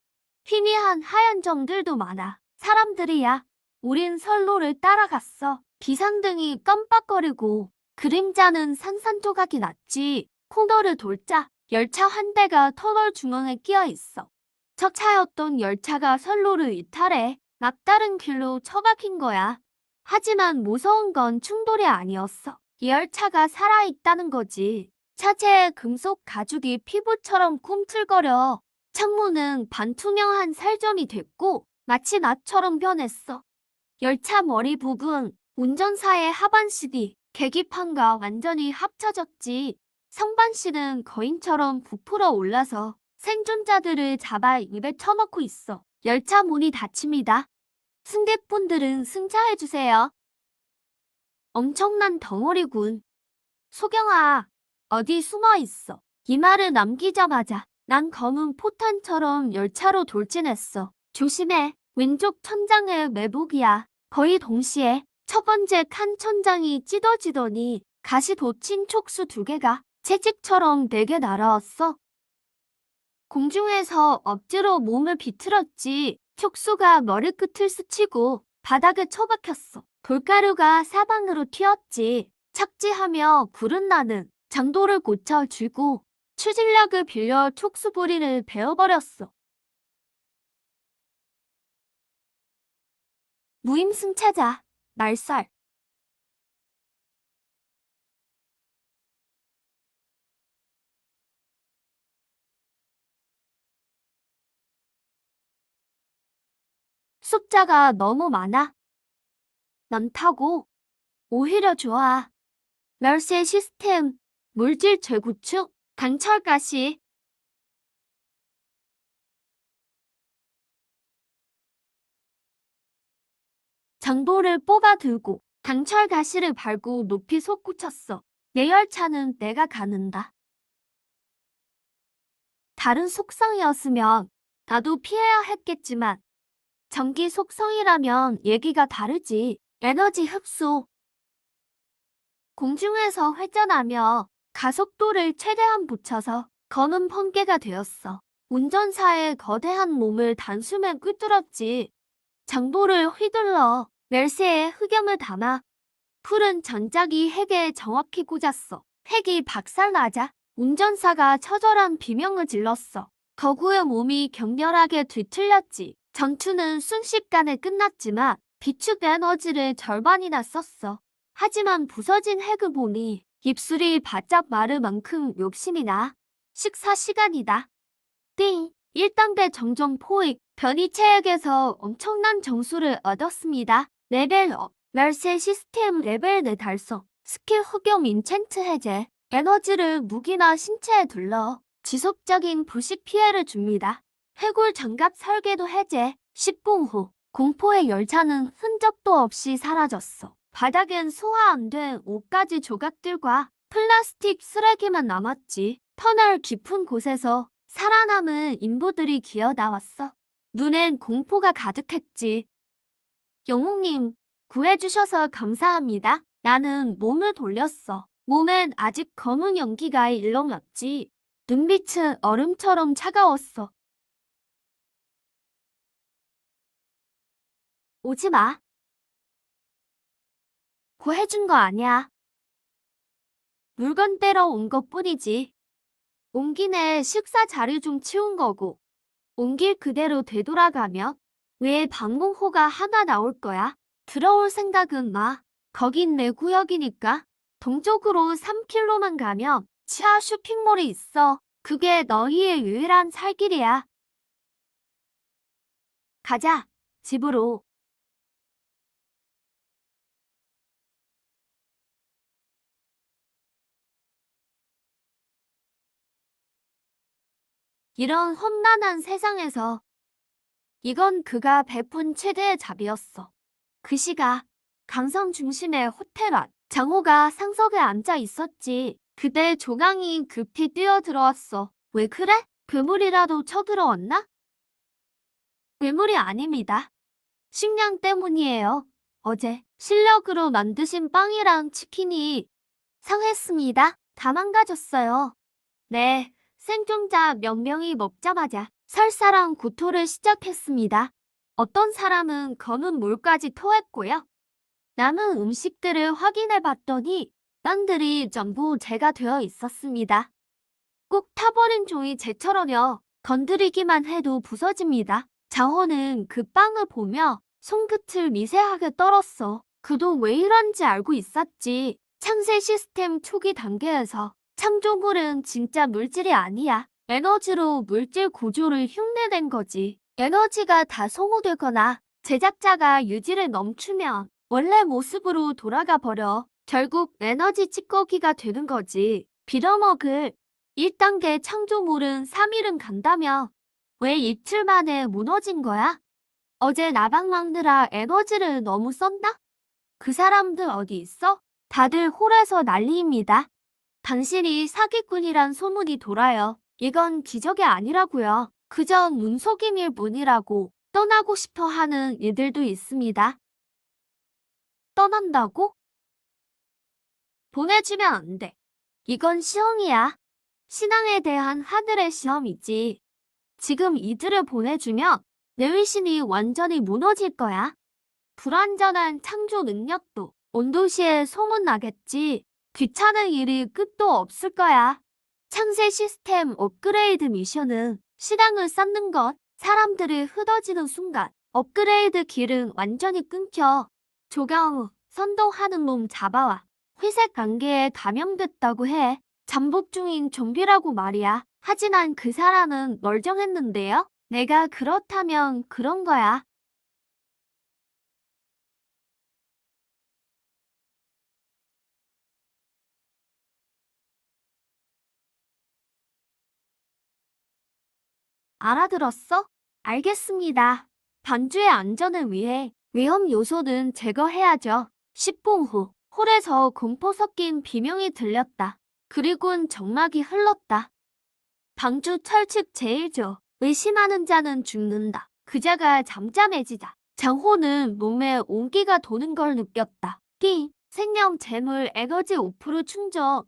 [SPEAKER 1] 희미한 하얀 점들도 많아. 사람들이야. 우린 선로를 따라갔어. 비상등이 깜빡거리고 그림자는 산산조각이 났지. 코너를 돌자 열차 한 대가 터널 중앙에 끼어 있어. 첫 차였던 열차가 선로를 이탈해 막다른 길로 처박힌 거야. 하지만 무서운 건 충돌이 아니었어. 이 열차가 살아있다는 거지. 차체의 금속 가죽이 피부처럼 꿈틀거려. 창문은 반투명한 살점이 됐고 마치 나처럼 변했어. 열차 머리 부분, 운전사의 하반신이 계기판과 완전히 합쳐졌지. 상반신은 거인처럼 부풀어 올라서 생존자들을 잡아 입에 쳐넣고 있어. 열차 문이 닫힙니다. 승객분들은 승차해주세요. 엄청난 덩어리군. 소경아, 어디 숨어 있어. 이 말을 남기자마자 난 검은 포탄처럼 열차로 돌진했어. 조심해. 왼쪽 천장의 매복이야. 거의 동시에 첫 번째 칸 천장이 찢어지더니 가시 돋친 촉수 2개가 채찍처럼 내게 날아왔어. 공중에서 억지로 몸을 비틀었지. 촉수가 머리끝을 스치고 바닥에 처박혔어. 돌가루가 사방으로 튀었지. 착지하며 구른 나는 장도를 고쳐주고 추진력을 빌려 촉수부리를 베어버렸어. 무임승차자, 말살. 숫자가 너무 많아. 많다고. 오히려 좋아. 멸세 시스템, 물질 재구축, 강철 가시. 장도를 뽑아 들고 강철 가시를 밟고 높이 솟구쳤어. 내 열차는 내가 가는다. 다른 속성이었으면 나도 피해야 했겠지만 전기 속성이라면 얘기가 다르지. 에너지 흡수. 공중에서 회전하며 가속도를 최대한 붙여서 거는 번개가 되었어. 운전사의 거대한 몸을 단숨에 꿰뚫었지. 장도를 휘둘러 멜세에 흑염을 담아 푸른 전작이 핵에 정확히 꽂았어. 핵이 박살나자 운전사가 처절한 비명을 질렀어. 거구의 몸이 격렬하게 뒤틀렸지. 전투는 순식간에 끝났지만 비축 에너지를 절반이나 썼어. 하지만 부서진 핵을 보니 입술이 바짝 마를 만큼 욕심이 나. 식사 시간이다. 띵! 1단계 정정 포획. 변이체액에서 엄청난 정수를 얻었습니다. 레벨업. 멸세 시스템 레벨 4 달성. 스킬 흑염 인챈트 해제. 에너지를 무기나 신체에 둘러 지속적인 불식 피해를 줍니다. 해골 장갑 설계도 해제. 10분 후 공포의 열차는 흔적도 없이 사라졌어. 바닥엔 소화 안 된 옷가지 조각들과 플라스틱 쓰레기만 남았지. 터널 깊은 곳에서 살아남은 인부들이 기어나왔어. 눈엔 공포가 가득했지. 영웅님, 구해주셔서 감사합니다. 나는 몸을 돌렸어. 몸엔 아직 검은 연기가 일렁였지. 눈빛은 얼음처럼 차가웠어. 오지 마. 구해준 거 아니야. 물건 떼러 온 것뿐이지. 온 김에 식사 자리 좀 치운 거고. 온 길 그대로 되돌아가면 왜 방문호가 하나 나올 거야? 들어올 생각은 마. 거긴 내 구역이니까. 동쪽으로 3km만 가면 치아 쇼핑몰이 있어. 그게 너희의 유일한 살 길이야. 가자, 집으로. 이런 험난한 세상에서 이건 그가 베푼 최대의 잡이었어. 그 시각 강성 중심의 호텔 안 장호가 상석에 앉아 있었지. 그때 조강이 급히 뛰어들어왔어. 왜 그래? 괴물이라도 쳐들어왔나? 괴물이 아닙니다. 식량 때문이에요. 어제 실력으로 만드신 빵이랑 치킨이 상했습니다. 다 망가졌어요. 네, 생존자 몇 명이 먹자마자 설사랑 구토를 시작했습니다. 어떤 사람은 검은 물까지 토했고요. 남은 음식들을 확인해 봤더니 빵들이 전부 재가 되어 있었습니다. 꼭 타버린 종이 재처럼요. 건드리기만 해도 부서집니다. 장호는 그 빵을 보며 손끝을 미세하게 떨었어. 그도 왜 이런지 알고 있었지. 창세 시스템 초기 단계에서 창조물은 진짜 물질이 아니야. 에너지로 물질 구조를 흉내낸 거지. 에너지가 다 소모되거나 제작자가 유지를 넘추면 원래 모습으로 돌아가 버려. 결국 에너지 찌꺼기가 되는 거지. 빌어먹을 1단계 창조물은 3일은 간다며. 왜 이틀 만에 무너진 거야? 어제 나방 막느라 에너지를 너무 썼나? 그 사람들 어디 있어? 다들 홀에서 난리입니다. 당신이 사기꾼이란 소문이 돌아요. 이건 기적이 아니라고요. 그저 눈속임일 뿐이라고. 떠나고 싶어 하는 이들도 있습니다. 떠난다고? 보내주면 안 돼. 이건 시험이야. 신앙에 대한 하늘의 시험이지. 지금 이들을 보내주면 내 위신이 완전히 무너질 거야. 불완전한 창조 능력도 온 도시에 소문나겠지. 귀찮은 일이 끝도 없을 거야. 창세 시스템 업그레이드 미션은 시당을 쌓는 것. 사람들이 흩어지는 순간 업그레이드 길은 완전히 끊겨. 조경, 선동하는 놈 잡아와. 회색 관계에 감염됐다고 해. 잠복 중인 좀비라고 말이야. 하지만 그 사람은 멀쩡했는데요. 내가 그렇다면 그런 거야. 알아들었어? 알겠습니다. 반주의 안전을 위해 위험 요소는 제거해야죠. 10분 후 홀에서 공포 섞인 비명이 들렸다. 그리곤 정막이 흘렀다. 방주 철칙 제1조. 의심하는 자는 죽는다. 그자가 잠잠해지자 장호는 몸에 온기가 도는 걸 느꼈다. 생명, 재물, 에너지 5% 충전.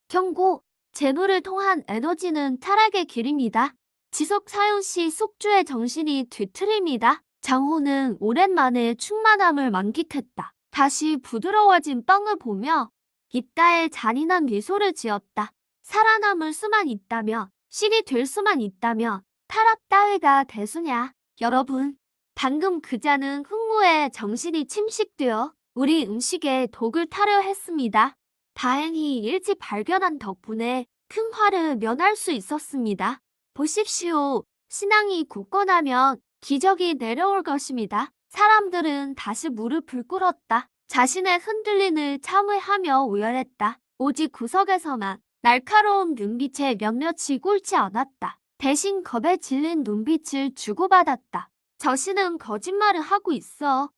[SPEAKER 1] 경고. 재물을 통한 에너지는 타락의 길입니다. 지속 사용 시 숙주의 정신이 뒤틀립니다. 장호는 오랜만에 충만함을 만끽했다. 다시 부드러워진 빵을 보며 입가에 잔인한 미소를 지었다. 살아남을 수만 있다면, 신이 될 수만 있다면 타락 따위가 대수냐. 여러분, 방금 그자는 흥무에 정신이 침식되어 우리 음식에 독을 타려 했습니다. 다행히 일찍 발견한 덕분에 큰 화를 면할 수 있었습니다. 보십시오. 신앙이 굳건하면 기적이 내려올 것입니다. 사람들은 다시 무릎을 꿇었다. 자신의 흔들림을 참회하며 우열했다. 오직 구석에서만 날카로운 눈빛에 몇몇이 꿇지 않았다. 대신 겁에 질린 눈빛을 주고받았다. 저신은 거짓말을 하고 있어.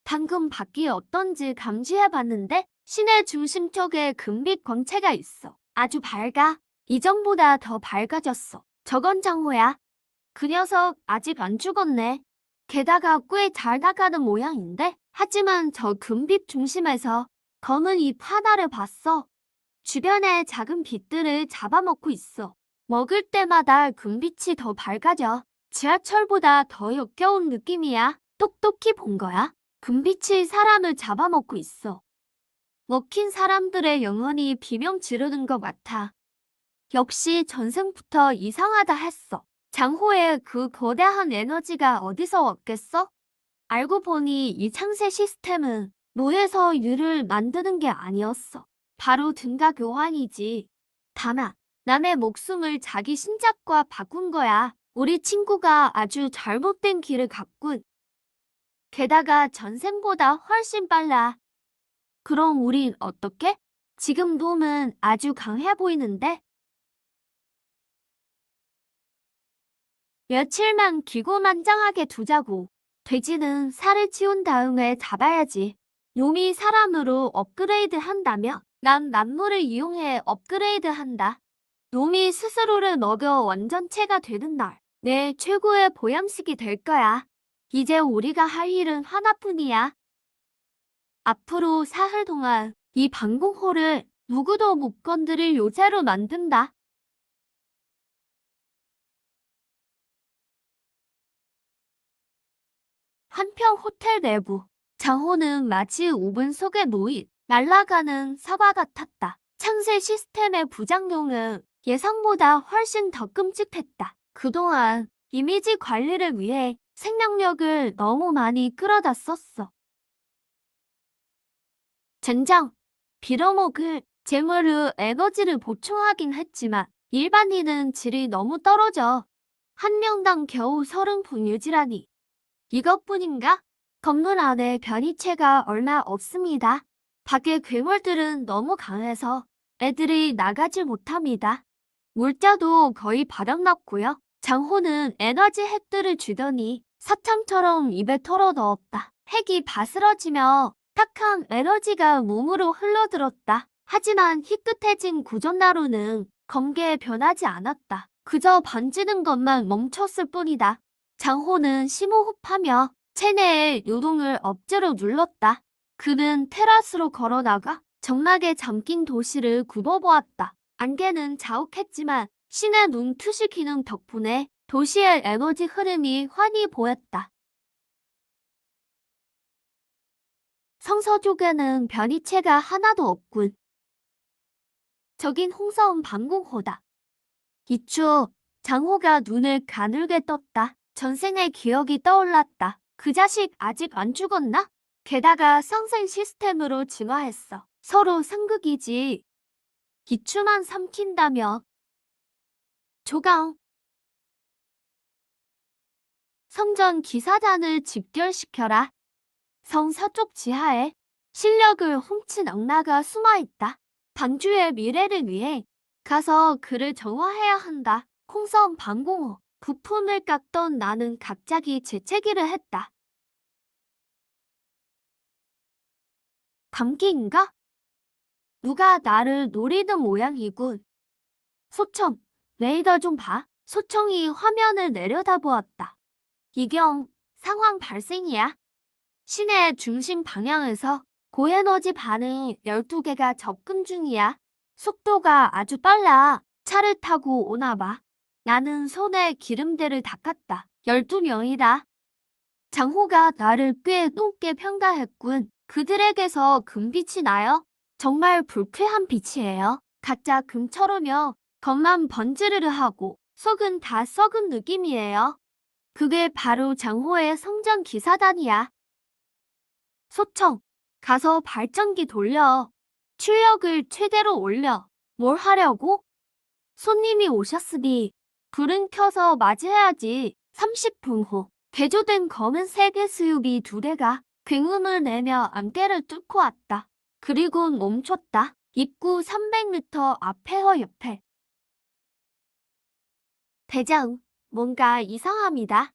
[SPEAKER 1] 방금 밖이 어떤지 감지해봤는데 시내 중심 쪽에 금빛 광채가 있어. 아주 밝아. 이전보다 더 밝아졌어. 저건 장호야. 그 녀석 아직 안 죽었네. 게다가 꽤 잘 나가는 모양인데? 하지만 저 금빛 중심에서 검은 잎 하나를 봤어. 주변에 작은 빛들을 잡아먹고 있어. 먹을 때마다 금빛이 더 밝아져. 지하철보다 더 역겨운 느낌이야. 똑똑히 본 거야. 금빛이 사람을 잡아먹고 있어. 먹힌 사람들의 영혼이 비명 지르는 것 같아. 역시 전생부터 이상하다 했어. 장호의 그 거대한 에너지가 어디서 왔겠어? 알고 보니 이 창세 시스템은 노에서 유를 만드는 게 아니었어. 바로 등가 교환이지. 다만 남의 목숨을 자기 신작과 바꾼 거야. 우리 친구가 아주 잘못된 길을 갔군. 게다가 전생보다 훨씬 빨라. 그럼 우린 어떻게? 지금 놈은 아주 강해 보이는데? 며칠만 기고만장하게 두자고. 돼지는 살을 치운 다음에 잡아야지. 놈이 사람으로 업그레이드 한다며 난 만물을 이용해 업그레이드 한다. 놈이 스스로를 먹여 완전체가 되는 날, 내 최고의 보양식이 될 거야. 이제 우리가 할 일은 하나뿐이야. 앞으로 사흘 동안 이 방공호를 누구도 못 건드릴 요새로 만든다. 한평 호텔 내부. 장호는 마치 오븐 속에 놓인 날아가는 사과 같았다. 창세 시스템의 부작용은 예상보다 훨씬 더 끔찍했다. 그동안 이미지 관리를 위해 생명력을 너무 많이 끌어다 썼어. 젠장, 빌어먹을 재물로 에너지를 보충하긴 했지만 일반인은 질이 너무 떨어져. 한 명당 겨우 30분 유지라니. 이것뿐인가? 건물 안에 변이체가 얼마 없습니다. 밖의 괴물들은 너무 강해서 애들이 나가질 못합니다. 물자도 거의 바닥났고요. 장호는 에너지 핵들을 주더니 사탕처럼 입에 털어 넣었다. 핵이 바스러지며 탁한 에너지가 몸으로 흘러들었다. 하지만 희끗해진 구전나루는 검게에 변하지 않았다. 그저 번지는 것만 멈췄을 뿐이다. 장호는 심호흡하며 체내의 요동을 억지로 눌렀다. 그는 테라스로 걸어나가 정막에 잠긴 도시를 굽어보았다. 안개는 자욱했지만 신의 눈 투시 기능 덕분에 도시의 에너지 흐름이 환히 보였다. 성서쪽에는 변이체가 하나도 없군. 저긴 홍서운 방공호다. 이추, 장호가 눈을 가늘게 떴다. 전생의 기억이 떠올랐다. 그 자식 아직 안 죽었나? 게다가 상생 시스템으로 진화했어. 서로 상극이지. 기추만 삼킨다며. 조강. 성전 기사단을 집결시켜라. 성 서쪽 지하에 실력을 훔친 악마가 숨어있다. 방주의 미래를 위해 가서 그를 정화해야 한다. 홍성 방공호. 부품을 깎던 나는 갑자기 재채기를 했다. 감기인가? 누가 나를 노리는 모양이군. 소청, 레이더 좀 봐. 소청이 화면을 내려다보았다. 이경, 상황 발생이야. 시내 중심 방향에서 고에너지 반응 12개가 접근 중이야. 속도가 아주 빨라. 차를 타고 오나 봐. 나는 손에 기름때를 닦았다. 12명이다. 장호가 나를 꽤 높게 평가했군. 그들에게서 금빛이 나요. 정말 불쾌한 빛이에요. 각자 금처럼요. 겉만 번지르르 하고 속은 다 썩은 느낌이에요. 그게 바로 장호의 성장 기사단이야. 소청, 가서 발전기 돌려. 출력을 최대로 올려. 뭘 하려고? 손님이 오셨으니 불은 켜서 맞이해야지. 30분 후 개조된 검은색 SUV 2대가 굉음을 내며 안개를 뚫고 왔다. 그리고 멈췄다. 입구 300m 앞에 옆에. 대장, 뭔가 이상합니다.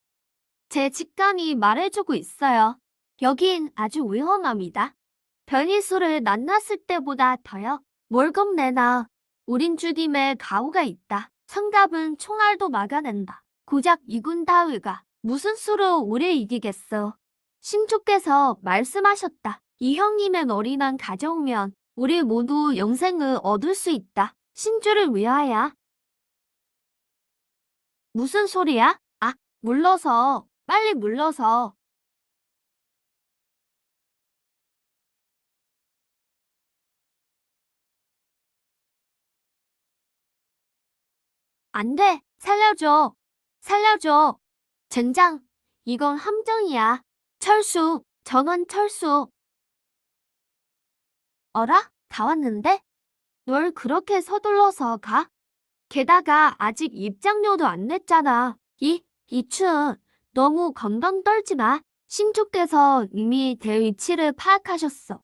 [SPEAKER 1] 제 직감이 말해주고 있어요. 여긴 아주 위험합니다. 변이수를 만났을 때보다 더요. 뭘 겁내나. 우린 주님의 가오가 있다. 성갑은 총알도 막아낸다. 고작 이군 다위가 무슨 수로 우릴 이기겠어. 신주께서 말씀하셨다. 이 형님의 머리만 가져오면 우리 모두 영생을 얻을 수 있다. 신주를 위하여. 무슨 소리야? 아, 물러서. 빨리 물러서. 안 돼. 살려줘. 살려줘. 젠장. 이건 함정이야. 철수. 전원 철수. 어라? 다 왔는데? 널 그렇게 서둘러서 가? 게다가 아직 입장료도 안 냈잖아. 이춘. 너무 건방 떨지 마. 신주께서 이미 내 위치를 파악하셨어.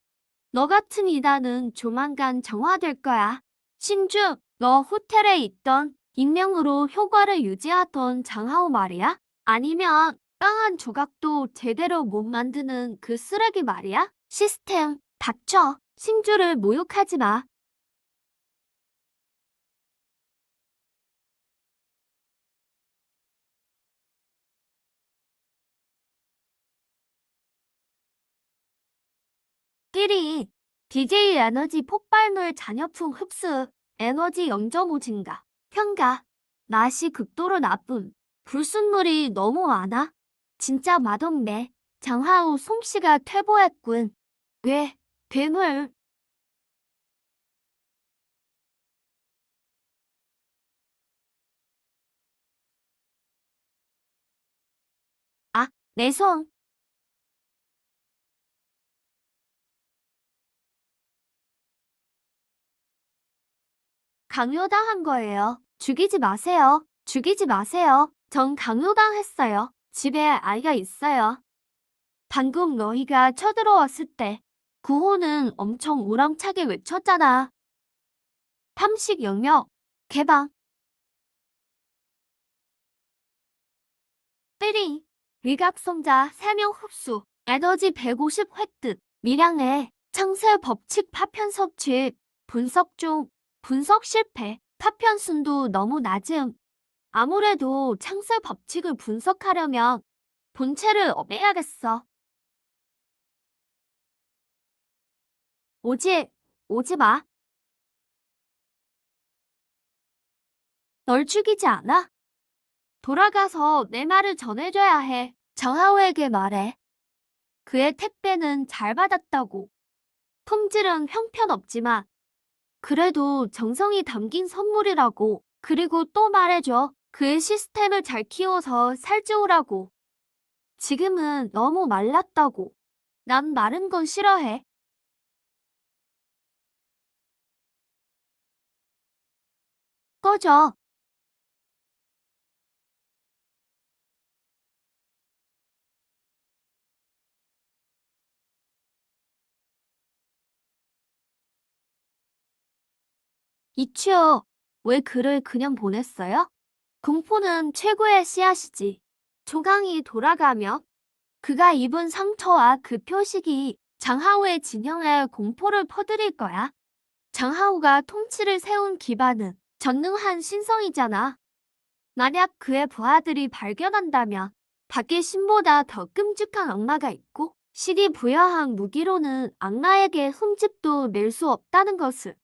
[SPEAKER 1] 너 같은 이단은 조만간 정화될 거야. 신주, 너 호텔에 있던 익명으로 효과를 유지하던 장하오 말이야? 아니면 빵 한 조각도 제대로 못 만드는 그 쓰레기 말이야? 시스템, 닥쳐. 신주를 모욕하지 마. 끼리, DJ 에너지 폭발물 잔여풍 흡수, 에너지 0.5 증가, 평가, 맛이 극도로 나쁨, 불순물이 너무 많아. 진짜 맛없네. 장하우 솜씨가 퇴보했군. 왜? 괴물. 아, 내 손. 강요당한 거예요. 죽이지 마세요. 죽이지 마세요. 전 강요당했어요. 집에 아이가 있어요. 방금 너희가 쳐들어왔을 때 구호는 엄청 우렁차게 외쳤잖아. 탐식 영역, 개방, 때리, 위각성자 3명 흡수, 에너지 150 획득, 밀양의 창세 법칙 파편 섭취, 분석 중, 분석 실패, 파편 순도 너무 낮음. 아무래도 창세 법칙을 분석하려면 본체를 업해야겠어. 오지, 오지 마. 널 죽이지 않아. 돌아가서 내 말을 전해줘야 해. 정하오에게 말해. 그의 택배는 잘 받았다고. 품질은 형편없지만 그래도 정성이 담긴 선물이라고. 그리고 또 말해줘. 그의 시스템을 잘 키워서 살찌우라고. 지금은 너무 말랐다고. 난 마른 건 싫어해. 꺼져. 이치요. 왜 글을 그냥 보냈어요? 공포는 최고의 씨앗이지. 조강이 돌아가며 그가 입은 상처와 그 표식이 장하오의 진영에 공포를 퍼뜨릴 거야. 장하오가 통치를 세운 기반은 전능한 신성이잖아. 만약 그의 부하들이 발견한다면 밖에 신보다 더 끔찍한 악마가 있고 신이 부여한 무기로는 악마에게 흠집도 낼 수 없다는 것을.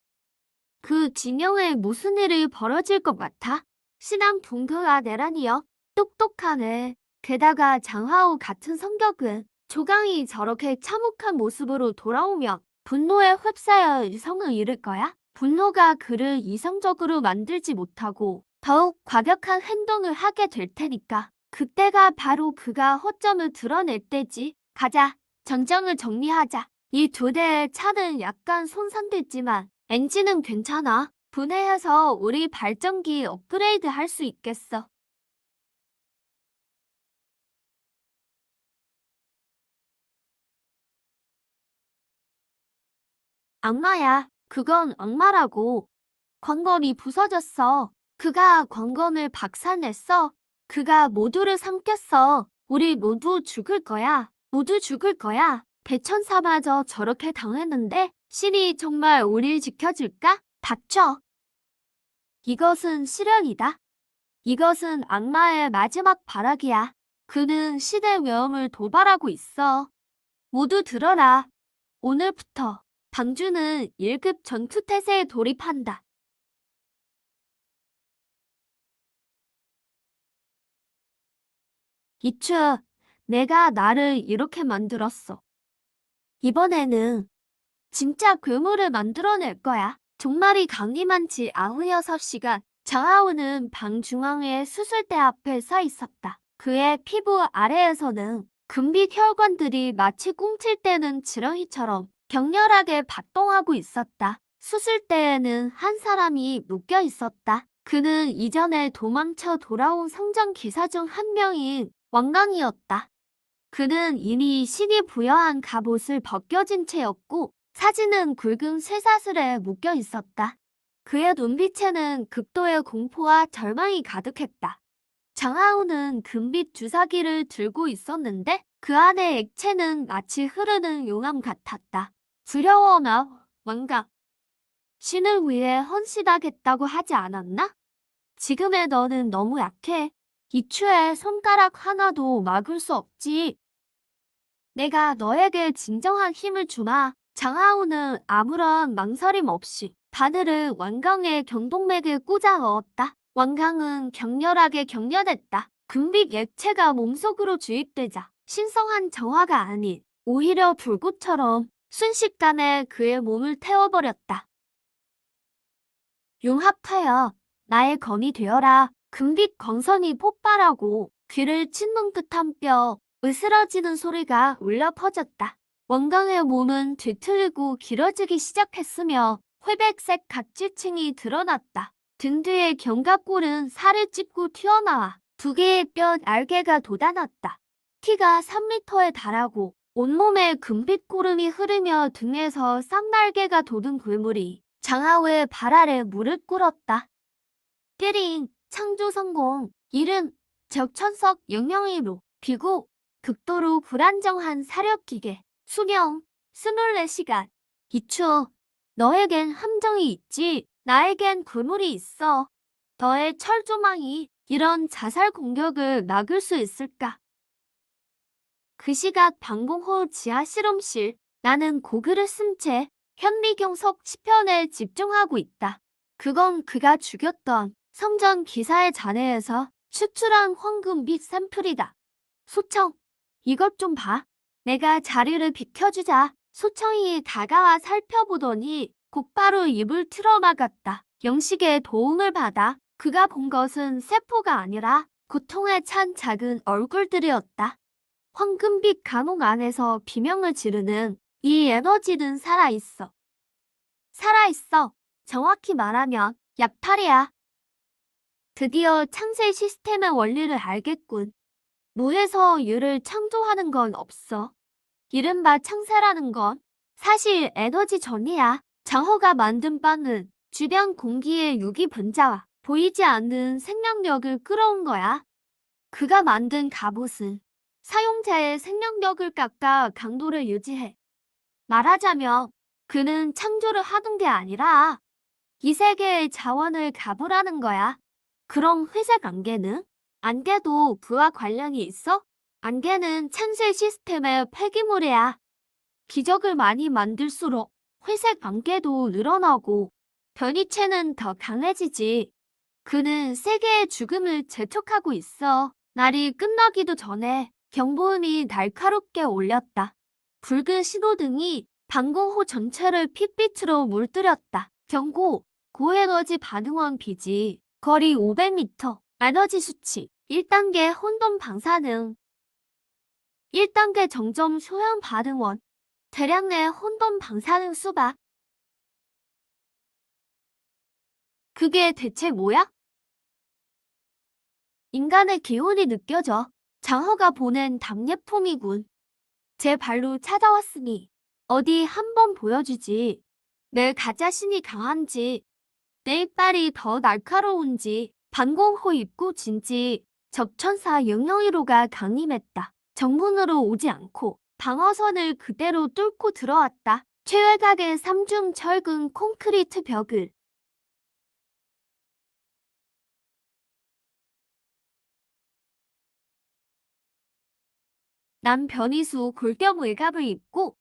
[SPEAKER 1] 그 진영에 무슨 일이 벌어질 것 같아? 신앙 동그가 내란이여. 똑똑하네. 게다가 장하오 같은 성격은 조강이 저렇게 참혹한 모습으로 돌아오면 분노에 휩싸여 이성을 잃을 거야. 분노가 그를 이성적으로 만들지 못하고 더욱 과격한 행동을 하게 될 테니까. 그때가 바로 그가 허점을 드러낼 때지. 가자. 전장을 정리하자. 이 두 대의 차는 약간 손상됐지만 엔진은 괜찮아. 분해해서 우리 발전기 업그레이드 할 수 있겠어. 악마야. 그건 악마라고. 관건이 부서졌어. 그가 관건을 박살냈어. 그가 모두를 삼켰어. 우리 모두 죽을 거야. 모두 죽을 거야. 대천사마저 저렇게 당했는데 신이 정말 우릴 지켜줄까? 닥쳐. 이것은 시련이다. 이것은 악마의 마지막 발악이야. 그는 시대 위험을 도발하고 있어. 모두 들어라. 오늘부터 방주는 1급 전투태세에 돌입한다. 이추, 내가 나를 이렇게 만들었어. 이번에는 진짜 괴물을 만들어낼 거야. 종말이 강림한 지 96시간. 장하오는 방 중앙의 수술대 앞에 서 있었다. 그의 피부 아래에서는 금빛 혈관들이 마치 꿈틀대는 지렁이처럼 격렬하게 발동하고 있었다. 수술대에는 한 사람이 묶여 있었다. 그는 이전에 도망쳐 돌아온 성전 기사 중 한 명인 왕강이었다. 그는 이미 신이 부여한 갑옷을 벗겨진 채였고 사진은 굵은 쇠사슬에 묶여 있었다. 그의 눈빛에는 극도의 공포와 절망이 가득했다. 장하오는 금빛 주사기를 들고 있었는데 그 안의 액체는 마치 흐르는 용암 같았다. 두려워나 왕강. 신을 위해 헌신하겠다고 하지 않았나? 지금의 너는 너무 약해. 이추의 손가락 하나도 막을 수 없지. 내가 너에게 진정한 힘을 주마. 장하오는 아무런 망설임 없이 바늘을 왕강의 경동맥에 꽂아 넣었다. 왕강은 격렬하게 경련했다. 금빛 액체가 몸속으로 주입되자 신성한 정화가 아닌 오히려 불꽃처럼 순식간에 그의 몸을 태워버렸다. 융합하여 나의 검이 되어라. 금빛 광선이 폭발하고 귀를 찢는 듯한 뼈 으스러지는 소리가 울려 퍼졌다. 원강의 몸은 뒤틀리고 길어지기 시작했으며 회백색 각질층이 드러났다. 등 뒤의 견갑골은 살을 찢고 튀어나와 두 개의 뼈 날개가 돋아났다. 키가 3m에 달하고 온몸에 금빛 고름이 흐르며 등에서 쌍날개가 돋은 괴물이 장하오의 발 아래 무릎 꿇었다. 띠링, 창조 성공. 이름, 적천석 영영이로. 비고, 극도로 불안정한 사력기계. 수명, 24시간. 이추, 너에겐 함정이 있지. 나에겐 괴물이 있어. 너의 철조망이 이런 자살 공격을 막을 수 있을까? 그 시각 방공호 지하 실험실. 나는 고글을 쓴 채 현미경석 시편에 집중하고 있다. 그건 그가 죽였던 성전 기사의 잔해에서 추출한 황금빛 샘플이다. 소청, 이것 좀 봐. 내가 자리를 비켜주자. 소청이 다가와 살펴보더니 곧바로 입을 틀어막았다. 영식의 도움을 받아 그가 본 것은 세포가 아니라 고통에 찬 작은 얼굴들이었다. 황금빛 감옥 안에서 비명을 지르는 이 에너지는 살아있어. 살아있어. 정확히 말하면 약탈이야. 드디어 창세 시스템의 원리를 알겠군. 무에서 유를 창조하는 건 없어. 이른바 창세라는 건 사실 에너지 전이야. 장호가 만든 빵은 주변 공기의 유기 분자와 보이지 않는 생명력을 끌어온 거야. 그가 만든 갑옷은 사용자의 생명력을 깎아 강도를 유지해. 말하자면 그는 창조를 하는 게 아니라 이 세계의 자원을 가부라는 거야. 그럼 회색 안개는? 안개도 부와 관련이 있어? 안개는 창세 시스템의 폐기물이야. 기적을 많이 만들수록 회색 안개도 늘어나고 변이체는 더 강해지지. 그는 세계의 죽음을 재촉하고 있어. 날이 끝나기도 전에 경보음이 날카롭게 울렸다. 붉은 신호등이 방공호 전체를 핏빛으로 물들였다. 경고, 고에너지 반응원 비지. 거리 500m. 에너지 수치. 1단계 혼돈 방사능. 1단계 정점 소형 반응원. 대량의 혼돈 방사능 수박. 그게 대체 뭐야? 인간의 기운이 느껴져. 장호가 보낸 답례품이군. 제 발로 찾아왔으니 어디 한번 보여주지. 내 가자신이 강한지, 내 이빨이 더 날카로운지, 반공호 입구진지 적천사 001호가 강림했다. 정문으로 오지 않고 방어선을 그대로 뚫고 들어왔다. 최외곽의 3중 철근 콘크리트 벽을. 난 변이수 골격 외갑을 입고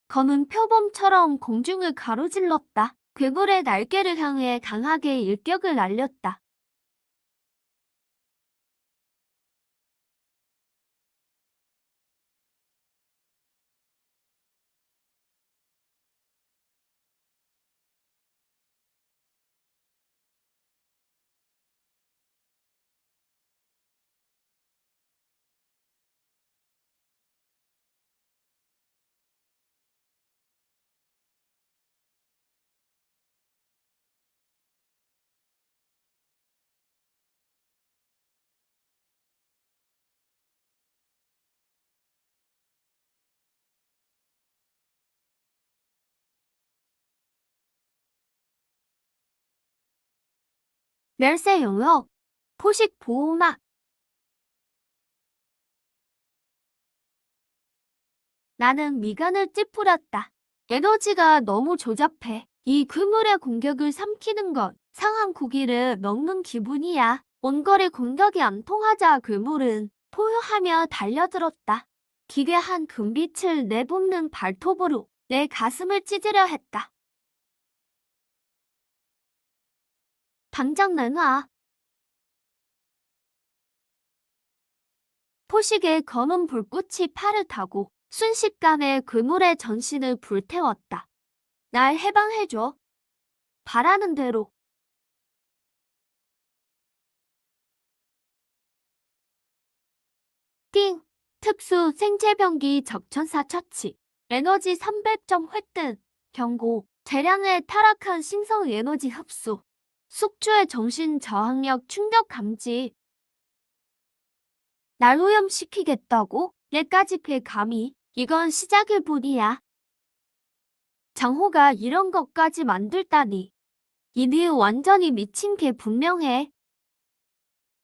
[SPEAKER 1] 검은 표범처럼 공중을 가로질렀다. 괴물의 날개를 향해 강하게 일격을 날렸다. 멸세 영역, 포식 보호막. 나는 미간을 찌푸렸다. 에너지가 너무 조잡해. 이 괴물의 공격을 삼키는 건 상한 고기를 먹는 기분이야. 원거리 공격이 안 통하자 괴물은 포효하며 달려들었다. 기괴한 금빛을 내뿜는 발톱으로 내 가슴을 찢으려 했다. 당장 내놔. 포식의 검은 불꽃이 팔을 타고 순식간에 괴물의 전신을 불태웠다. 날 해방해줘. 바라는 대로. 띵! 특수 생체병기 적천사 처치. 에너지 300점 획득. 경고. 대량의 타락한 신성 에너지 흡수. 숙주의 정신 저항력 충격 감지. 날 오염시키겠다고? 내까지 그 감히. 이건 시작일 뿐이야. 장호가 이런 것까지 만들다니. 이니 완전히 미친 게 분명해.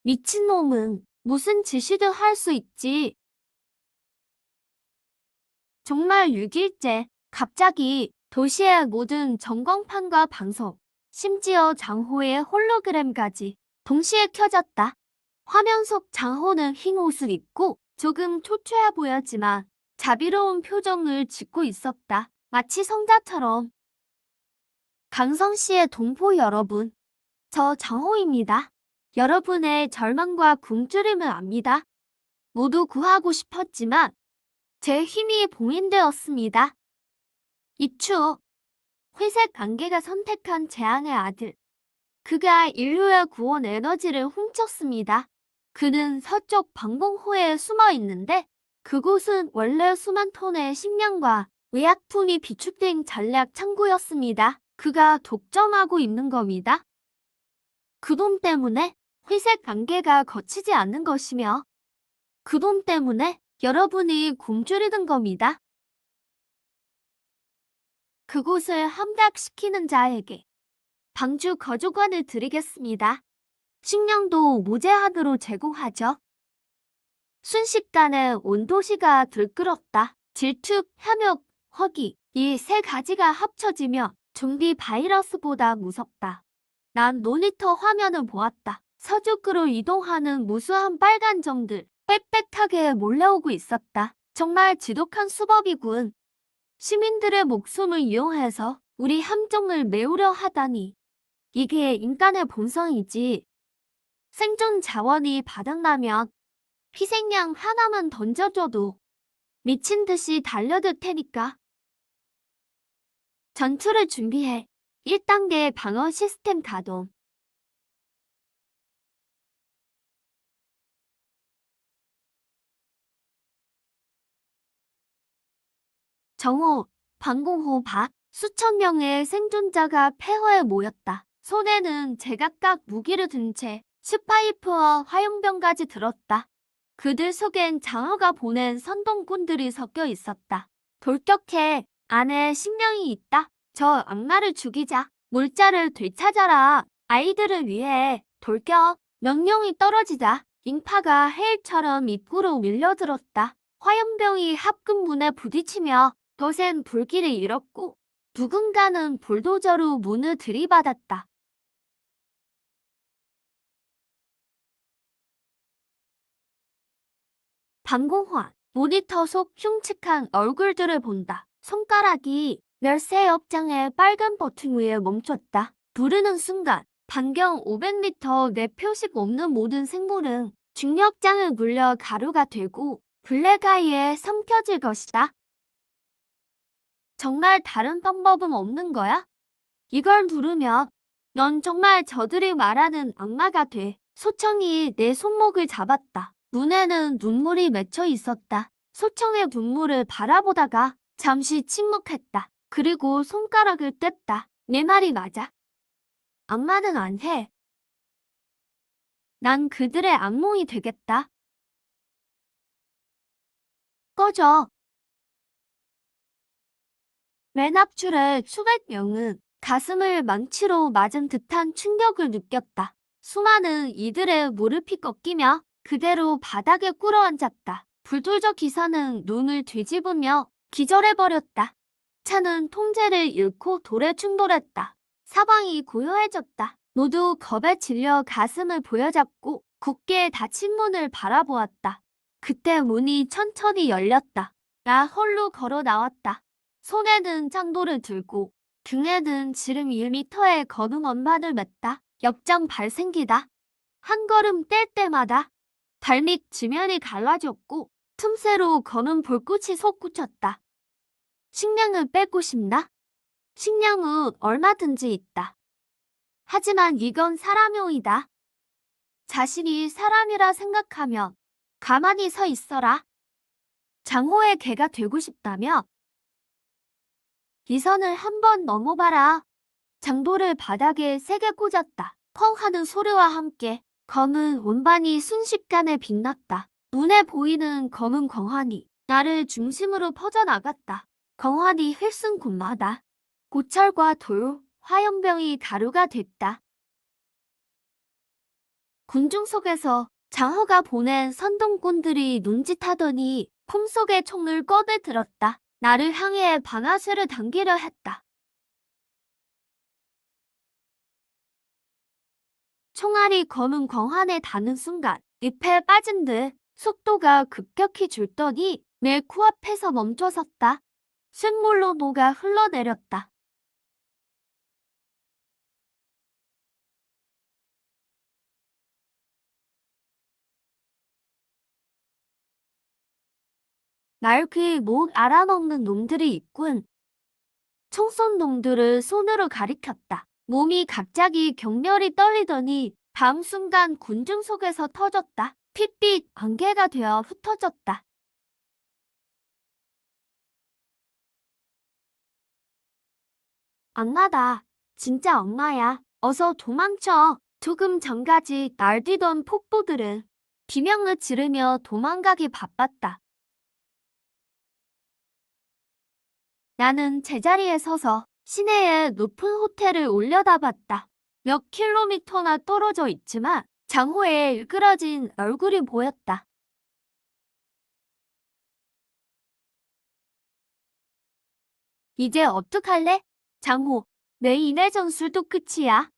[SPEAKER 1] 미친놈은 무슨 짓이든 할 수 있지. 정말 6일째 갑자기 도시의 모든 전광판과 방송, 심지어 장호의 홀로그램까지 동시에 켜졌다. 화면 속 장호는 흰 옷을 입고 조금 초췌해 보였지만 자비로운 표정을 짓고 있었다. 마치 성자처럼. 강성씨의 동포 여러분, 저 장호입니다. 여러분의 절망과 굶주림을 압니다. 모두 구하고 싶었지만 제 힘이 봉인되었습니다. 이추, 회색 안개가 선택한 재앙의 아들. 그가 인류의 구원 에너지를 훔쳤습니다. 그는 서쪽 방공호에 숨어 있는데 그곳은 원래 수만 톤의 식량과 의약품이 비축된 전략 창고였습니다. 그가 독점하고 있는 겁니다. 그 돈 때문에 회색 안개가 거치지 않는 것이며 그 돈 때문에 여러분이 굶주리는 겁니다. 그곳을 함락시키는 자에게 방주 거주권을 드리겠습니다. 식량도 무제한으로 제공하죠. 순식간에 온 도시가 들끓었다. 질투, 혐욕, 허기, 이 세 가지가 합쳐지면 좀비 바이러스보다 무섭다. 난 모니터 화면을 보았다. 서쪽으로 이동하는 무수한 빨간 점들 빽빽하게 몰려오고 있었다. 정말 지독한 수법이군. 시민들의 목숨을 이용해서 우리 함정을 메우려 하다니. 이게 인간의 본성이지. 생존 자원이 바닥나면 희생양 하나만 던져줘도 미친 듯이 달려들 테니까. 전투를 준비해. 1단계 방어 시스템 가동. 정오, 방공호 박, 수천 명의 생존자가 폐허에 모였다. 손에는 제각각 무기를 든 채 스파이프와 화용병까지 들었다. 그들 속엔 장어가 보낸 선동꾼들이 섞여 있었다. 돌격해. 안에 신명이 있다. 저 악마를 죽이자. 물자를 되찾아라. 아이들을 위해 돌격. 명령이 떨어지자 인파가 해일처럼 입구로 밀려들었다. 화염병이 합금문에 부딪히며 거센 불길을 일었고 누군가는 불도저로 문을 들이받았다. 방공화, 모니터 속 흉측한 얼굴들을 본다. 손가락이 열쇠 옆장의 빨간 버튼 위에 멈췄다. 부르는 순간 반경 500m 내 표식 없는 모든 생물은 중력장을 물려 가루가 되고 블랙아이에 삼켜질 것이다. 정말 다른 방법은 없는 거야? 이걸 누르면 넌 정말 저들이 말하는 악마가 돼. 소청이 내 손목을 잡았다. 눈에는 눈물이 맺혀 있었다. 소청의 눈물을 바라보다가 잠시 침묵했다. 그리고 손가락을 뗐다. 내 말이 맞아. 악마는 안 해. 난 그들의 악몽이 되겠다. 꺼져. 맨 앞줄의 수백 명은 가슴을 망치로 맞은 듯한 충격을 느꼈다. 수많은 이들의 무릎이 꺾이며 그대로 바닥에 꿇어앉았다. 불도저 기사는 눈을 뒤집으며 기절해버렸다. 차는 통제를 잃고 돌에 충돌했다. 사방이 고요해졌다. 모두 겁에 질려 가슴을 부여잡고 굳게 닫힌 문을 바라보았다. 그때 문이 천천히 열렸다. 나 홀로 걸어 나왔다. 손에는 창도를 들고 등에는 지름 1m의 거는 원반을 맸다. 역장 발생기다. 한 걸음 뗄 때마다 발밑 지면이 갈라졌고 틈새로 거는 불꽃이 솟구쳤다. 식량을 뺏고 싶나? 식량은 얼마든지 있다. 하지만 이건 사람용이다. 자신이 사람이라 생각하면 가만히 서 있어라. 장호의 개가 되고 싶다며 이 선을 한번 넘어봐라. 장도를 바닥에 세게 꽂았다. 펑 하는 소리와 함께 검은 원반이 순식간에 빛났다. 눈에 보이는 검은 광환이 나를 중심으로 퍼져나갔다. 광환이 휩쓴 곳마다 고철과 돌, 화염병이 가루가 됐다. 군중 속에서 장호가 보낸 선동꾼들이 눈짓하더니 품속에 총을 꺼내들었다. 나를 향해 방아쇠를 당기려 했다. 총알이 검은 광환에 닿는 순간 잎에 빠진 듯 속도가 급격히 줄더니 내 코앞에서 멈춰섰다. 쇳물로 녹아 흘러내렸다. 날 귀 목 알아먹는 놈들이 있군. 총 쏜 놈들을 손으로 가리켰다. 몸이 갑자기 격렬히 떨리더니 다음 순간 군중 속에서 터졌다. 핏빛 안개가 되어 흩어졌다. 악마다. 진짜 악마야. 어서 도망쳐. 조금 전까지 날뛰던 폭포들은 비명을 지르며 도망가기 바빴다. 나는 제자리에 서서 시내의 높은 호텔을 올려다봤다. 몇 킬로미터나 떨어져 있지만 장호의 일그러진 얼굴이 보였다. 이제 어떡할래? 장호, 내 인해 전술도 끝이야.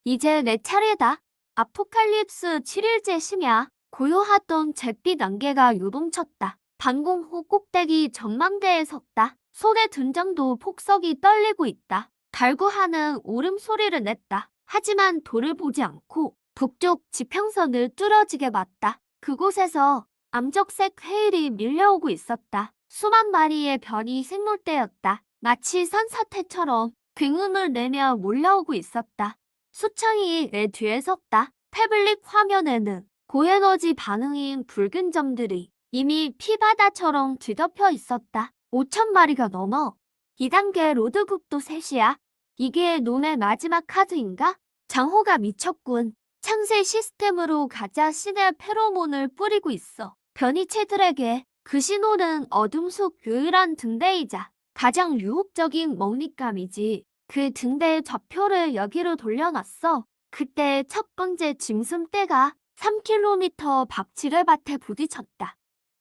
[SPEAKER 1] 이제 내 차례다. 아포칼립스 7일째 심야, 고요하던 잿빛 안개가 요동쳤다. 반공호 꼭대기 전망대에 섰다. 손에 든 장도 폭석이 떨리고 있다. 갈구하는 울음소리를 냈다. 하지만 돌을 보지 않고 북쪽 지평선을 뚫어지게 봤다. 그곳에서 암적색 해일이 밀려오고 있었다. 수만 마리의 별이 생물대였다. 마치 산사태처럼 굉음을 내며 몰려오고 있었다. 수창이 내 뒤에 섰다. 태블릿 화면에는 고에너지 반응인 붉은 점들이 이미 피바다처럼 뒤덮여 있었다. 5천 마리가 넘어. 2단계 로드국도 셋이야. 이게 놈의 마지막 카드인가? 장호가 미쳤군. 창세 시스템으로 가짜 신의 페로몬을 뿌리고 있어. 변이체들에게 그 신호는 어둠 속 유일한 등대이자 가장 유혹적인 먹잇감이지. 그 등대의 좌표를 여기로 돌려놨어. 그때 첫 번째 짐승떼가 3km 박지뢰밭에 부딪혔다.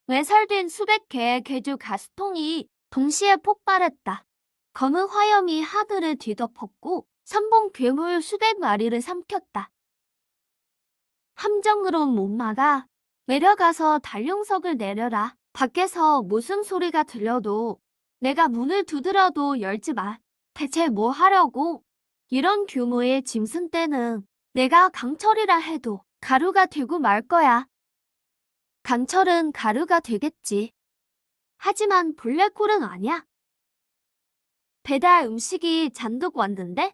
[SPEAKER 1] 외설된 수백 개의 괴주 가스통이 동시에 폭발했다. 검은 화염이 하늘을 뒤덮었고 선봉 괴물 수백 마리를 삼켰다. 함정으론 못 막아. 내려가서 단룡석을 내려라. 밖에서 무슨 소리가 들려도 내가 문을 두드려도 열지 마. 대체 뭐 하려고? 이런 규모의 짐승떼는 내가 강철이라 해도 가루가 되고 말 거야. 강철은 가루가 되겠지. 하지만 블랙홀은 아니야. 배달 음식이 잔뜩 왔는데?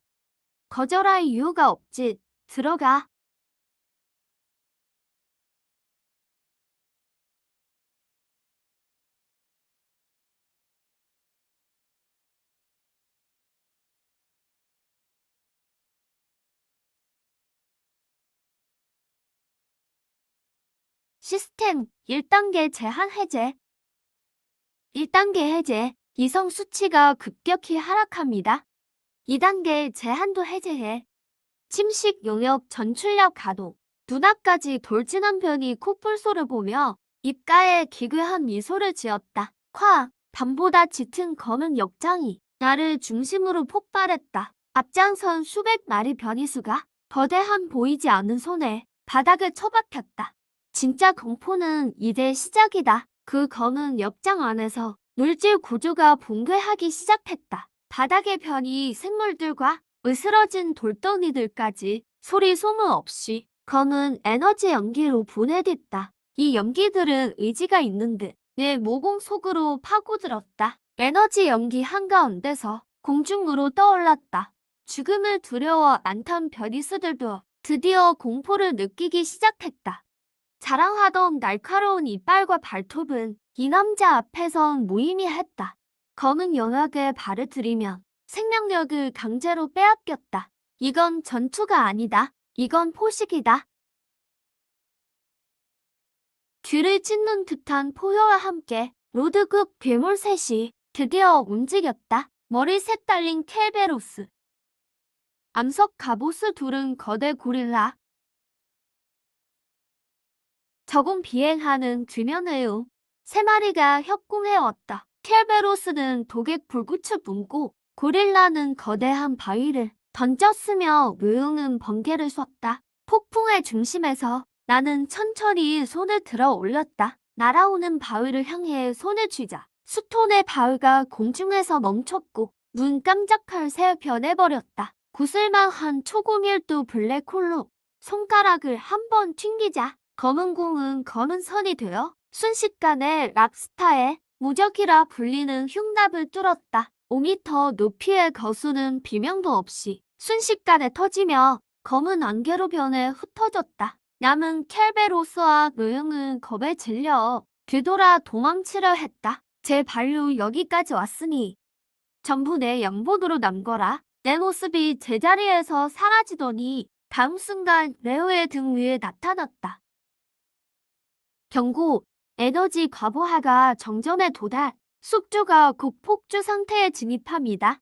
[SPEAKER 1] 거절할 이유가 없지. 들어가. 시스템 1단계 제한 해제. 1단계 해제. 이성 수치가 급격히 하락합니다. 2단계 제한도 해제해. 침식 용역 전출력 가동. 눈앞까지 돌진한 변이 코뿔소를 보며 입가에 기괴한 미소를 지었다. 콱! 밤보다 짙은 검은 역장이 나를 중심으로 폭발했다. 앞장선 수백 마리 변이수가 거대한 보이지 않는 손에 바닥을 처박혔다. 진짜 공포는 이제 시작이다. 그 검은 역장 안에서 물질 구조가 붕괴하기 시작했다. 바닥의 변이 생물들과 으스러진 돌덩이들까지 소리 소문 없이 검은 에너지 연기로 분해됐다. 이 연기들은 의지가 있는 듯 내 모공 속으로 파고들었다. 에너지 연기 한가운데서 공중으로 떠올랐다. 죽음을 두려워 않던 변이수들도 드디어 공포를 느끼기 시작했다. 자랑하던 날카로운 이빨과 발톱은 이 남자 앞에선 무의미했다. 검은 영역에 발을 들이면 생명력을 강제로 빼앗겼다. 이건 전투가 아니다. 이건 포식이다. 귀를 찢는 듯한 포효와 함께 로드급 괴물 셋이 드디어 움직였다. 머리색 달린 켈베로스. 암석 갑옷을 두른 거대 고릴라. 저공 비행하는 귀면회우. 세 마리가 협공해왔다. 켈베로스는 독액 불꽃을 뿜고 고릴라는 거대한 바위를 던졌으며 외웅은 번개를 쐈다. 폭풍의 중심에서 나는 천천히 손을 들어 올렸다. 날아오는 바위를 향해 손을 쥐자 수톤의 바위가 공중에서 멈췄고 눈 깜짝할 새 변해버렸다. 구슬만한 초고밀도 블랙홀로 손가락을 한 번 튕기자 검은 공은 검은 선이 되어 순식간에 락스타의 무적이라 불리는 흉납을 뚫었다. 5m 높이의 거수는 비명도 없이 순식간에 터지며 검은 안개로 변해 흩어졌다. 남은 켈베로스와 노영은 겁에 질려 뒤돌아 도망치려 했다. 제 발로 여기까지 왔으니 전부 내 양복으로 남거라. 내 모습이 제자리에서 사라지더니 다음 순간 레오의 등 위에 나타났다. 경고, 에너지 과부하가 정점에 도달. 숙주가 곧 폭주 상태에 진입합니다.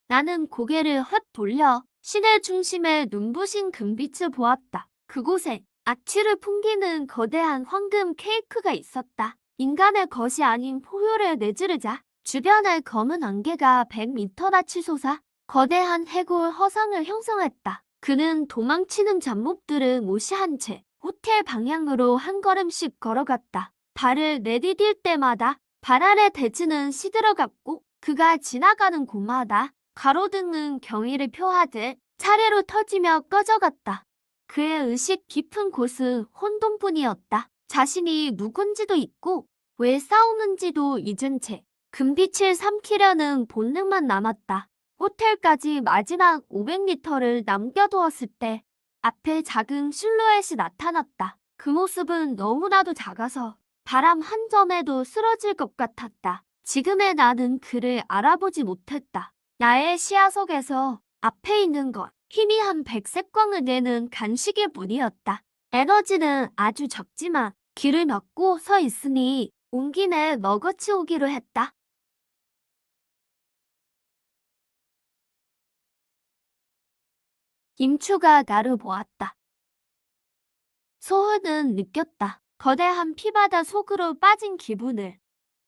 [SPEAKER 1] 나는 고개를 헛 돌려 시내 중심에 눈부신 금빛을 보았다. 그곳에 악취를 풍기는 거대한 황금 케이크가 있었다. 인간의 것이 아닌 포효를 내지르자 주변에 검은 안개가 100m나 치솟아 거대한 해골 허상을 형성했다. 그는 도망치는 잡몹들을 무시한 채 호텔 방향으로 한 걸음씩 걸어갔다. 발을 내디딜 때마다 발 아래 대지는 시들어갔고 그가 지나가는 곳마다 가로등은 경의를 표하듯 차례로 터지며 꺼져갔다. 그의 의식 깊은 곳은 혼돈뿐이었다. 자신이 누군지도 잊고 왜 싸우는지도 잊은 채 금빛을 삼키려는 본능만 남았다. 호텔까지 마지막 500m를 남겨두었을 때 앞에 작은 실루엣이 나타났다. 그 모습은 너무나도 작아서 바람 한 점에도 쓰러질 것 같았다. 지금의 나는 그를 알아보지 못했다. 나의 시야 속에서 앞에 있는 건 희미한 백색광을 내는 간식일 뿐이었다. 에너지는 아주 적지만 길을 막고 서 있으니 온 김에 먹어치우기로 했다. 김추가 나를 보았다. 소은은 느꼈다. 거대한 피바다 속으로 빠진 기분을.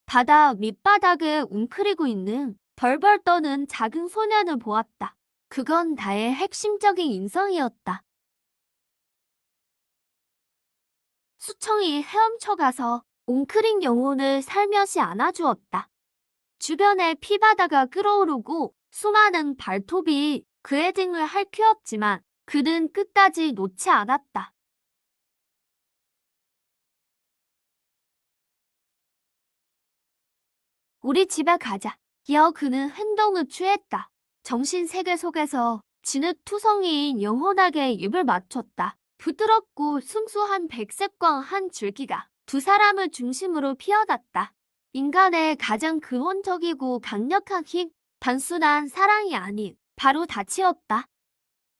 [SPEAKER 1] 바다 밑바닥에 웅크리고 있는 벌벌 떠는 작은 소년을 보았다. 그건 나의 핵심적인 인성이었다. 수청이 헤엄쳐가서 웅크린 영혼을 살며시 안아주었다. 주변에 피바다가 끓어오르고 수많은 발톱이 그의 등을 핥히었지만 그는 끝까지 놓지 않았다. 우리 집에 가자. 기어 그는 행동을 취했다. 정신세계 속에서 진흙투성이인 영혼에게 입을 맞췄다. 부드럽고 순수한 백색광 한 줄기가 두 사람을 중심으로 피어났다. 인간의 가장 근원적이고 강력한 힘, 단순한 사랑이 아닌 바로 닻이었다.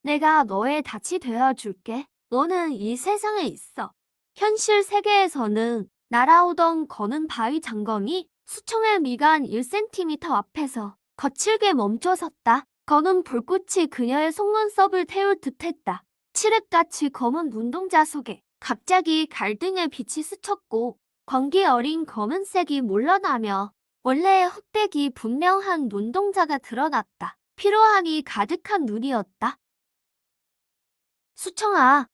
[SPEAKER 1] 내가 너의 닻이 되어줄게. 너는 이 세상에 있어. 현실 세계에서는 날아오던 거는 바위 장검이 수청의 미간 1cm 앞에서 거칠게 멈춰섰다. 거는 불꽃이 그녀의 속눈썹을 태울 듯했다. 칠흑같이 검은 눈동자 속에 갑자기 갈등의 빛이 스쳤고 광기 어린 검은색이 물러나며 원래의 흑백이 분명한 눈동자가 드러났다. 피로함이 가득한 눈이었다. 수청아.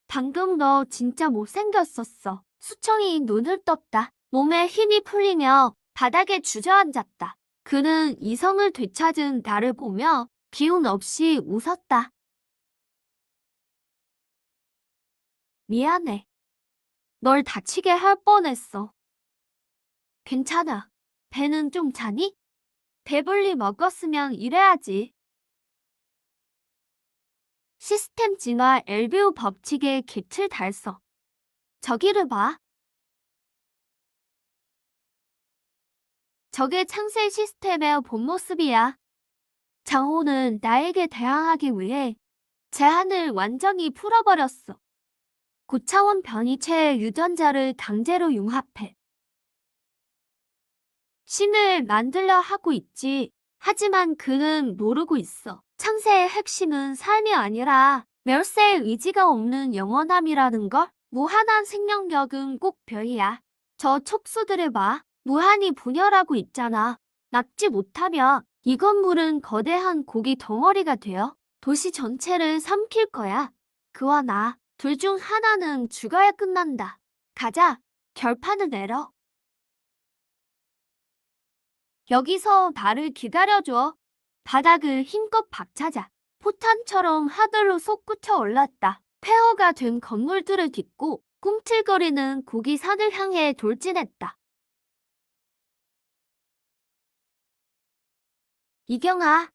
[SPEAKER 1] 방금 너 진짜 못생겼었어. 수청이 눈을 떴다. 몸에 힘이 풀리며 바닥에 주저앉았다. 그는 이성을 되찾은 나를 보며 기운 없이 웃었다. 미안해. 널 다치게 할 뻔했어. 괜찮아. 배는 좀 차니? 배불리 먹었으면 이래야지. 시스템 진화 LBO 법칙의 깃을 달서. 저기를 봐. 저게 창세 시스템의 본 모습이야. 장호는 나에게 대항하기 위해 제한을 완전히 풀어버렸어. 고차원 변이체의 유전자를 강제로 융합해 신을 만들려 하고 있지. 하지만 그는 모르고 있어. 창세의 핵심은 삶이 아니라 멸세의 의지가 없는 영원함이라는 걸. 무한한 생명력은 꼭 별이야. 저 촉수들을 봐. 무한히 분열하고 있잖아. 낙지 못하면 이 건물은 거대한 고기 덩어리가 되어 도시 전체를 삼킬 거야. 그와 나, 둘 중 하나는 죽어야 끝난다. 가자. 결판을 내려. 여기서 나를 기다려줘. 바닥을 힘껏 박차자. 포탄처럼 하늘로 솟구쳐 올랐다. 폐허가 된 건물들을 딛고 꿈틀거리는 고기 산을 향해 돌진했다. 이경아.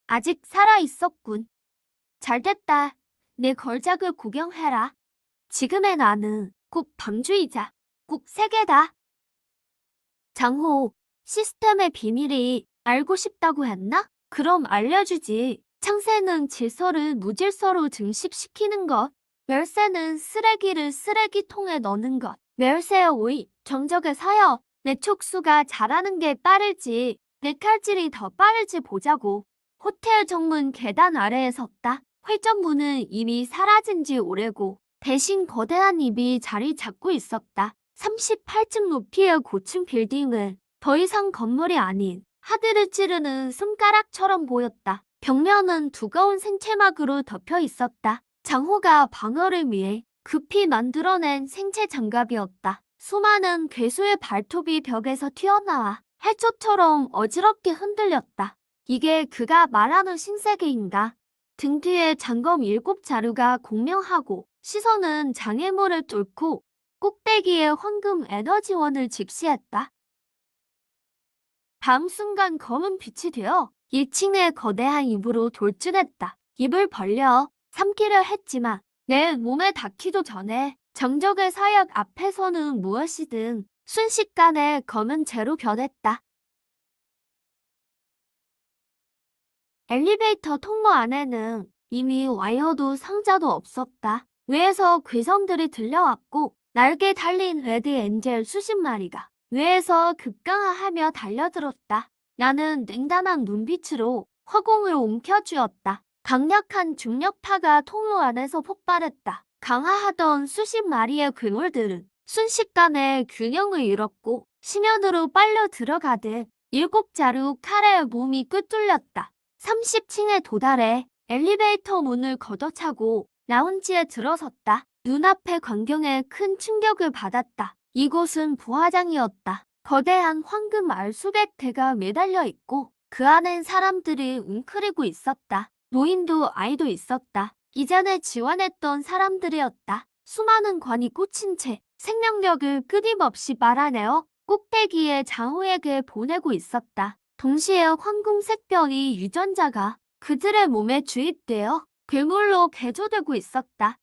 [SPEAKER 1] 아직 살아있었군. 잘됐다. 내 걸작을 구경해라. 지금의 나는 꼭 방주이자 꼭 세계다. 장호, 시스템의 비밀이 알고 싶다고 했나? 그럼 알려주지. 창세는 질서를 무질서로 증식시키는 것, 멸세는 쓰레기를 쓰레기통에 넣는 것, 멸세 오이, 정적의 서여. 내 촉수가 자라는 게 빠를지, 내 칼질이 더 빠를지 보자고. 호텔 정문 계단 아래에 섰다. 회전문은 이미 사라진 지 오래고, 대신 거대한 입이 자리 잡고 있었다. 38층 높이의 고층 빌딩은 더 이상 건물이 아닌 하늘을 찌르는 손가락처럼 보였다. 벽면은 두꺼운 생채막으로 덮여 있었다. 장호가 방어를 위해 급히 만들어낸 생채 장갑이었다. 수많은 괴수의 발톱이 벽에서 튀어나와 해초처럼 어지럽게 흔들렸다. 이게 그가 말하는 신세계인가? 등 뒤에 장검 7자루가 공명하고 시선은 장애물을 뚫고 꼭대기에 황금 에너지원을 직시했다. 다음 순간 검은 빛이 되어 1층의 거대한 입으로 돌진했다. 입을 벌려 삼키려 했지만 내 몸에 닿기도 전에 정적의 사역 앞에서는 무엇이든 순식간에 검은 재로 변했다. 엘리베이터 통로 안에는 이미 와이어도 상자도 없었다. 위에서 괴성들이 들려왔고 날개 달린 레드 엔젤 수십 마리가 위에서 급강하하며 달려들었다. 나는 냉담한 눈빛으로 허공을 움켜쥐었다. 강력한 중력파가 통로 안에서 폭발했다. 강화하던 수십 마리의 괴물들은 순식간에 균형을 잃었고 심연으로 빨려 들어가듯 7자루 칼에 몸이 꿰뚫렸다. 30층에 도달해 엘리베이터 문을 걷어차고 라운지에 들어섰다. 눈앞의 광경에 큰 충격을 받았다. 이곳은 부화장이었다. 거대한 황금 알 수백 대가 매달려 있고 그 안엔 사람들이 웅크리고 있었다. 노인도 아이도 있었다. 이전에 지원했던 사람들이었다. 수많은 관이 꽂힌 채 생명력을 끊임없이 빨아내어 꼭대기에 장호에게 보내고 있었다. 동시에 황금색 별이 유전자가 그들의 몸에 주입되어 괴물로 개조되고 있었다.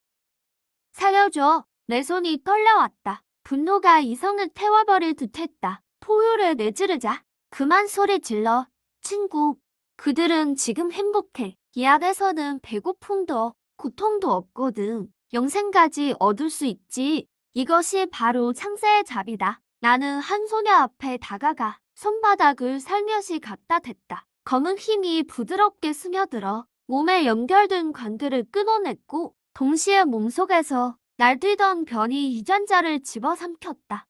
[SPEAKER 1] 살려줘. 내 손이 떨려왔다. 분노가 이성을 태워버릴 듯했다. 포효를 내지르자. 그만 소리 질러. 친구. 그들은 지금 행복해. 이 안에서는 배고픔도 고통도 없거든. 영생까지 얻을 수 있지. 이것이 바로 창세의 잡이다. 나는 한 소녀 앞에 다가가 손바닥을 살며시 갖다 댔다. 검은 힘이 부드럽게 스며들어 몸에 연결된 관들을 끊어냈고 동시에 몸속에서 날뛰던 변이 유전자를 집어삼켰다.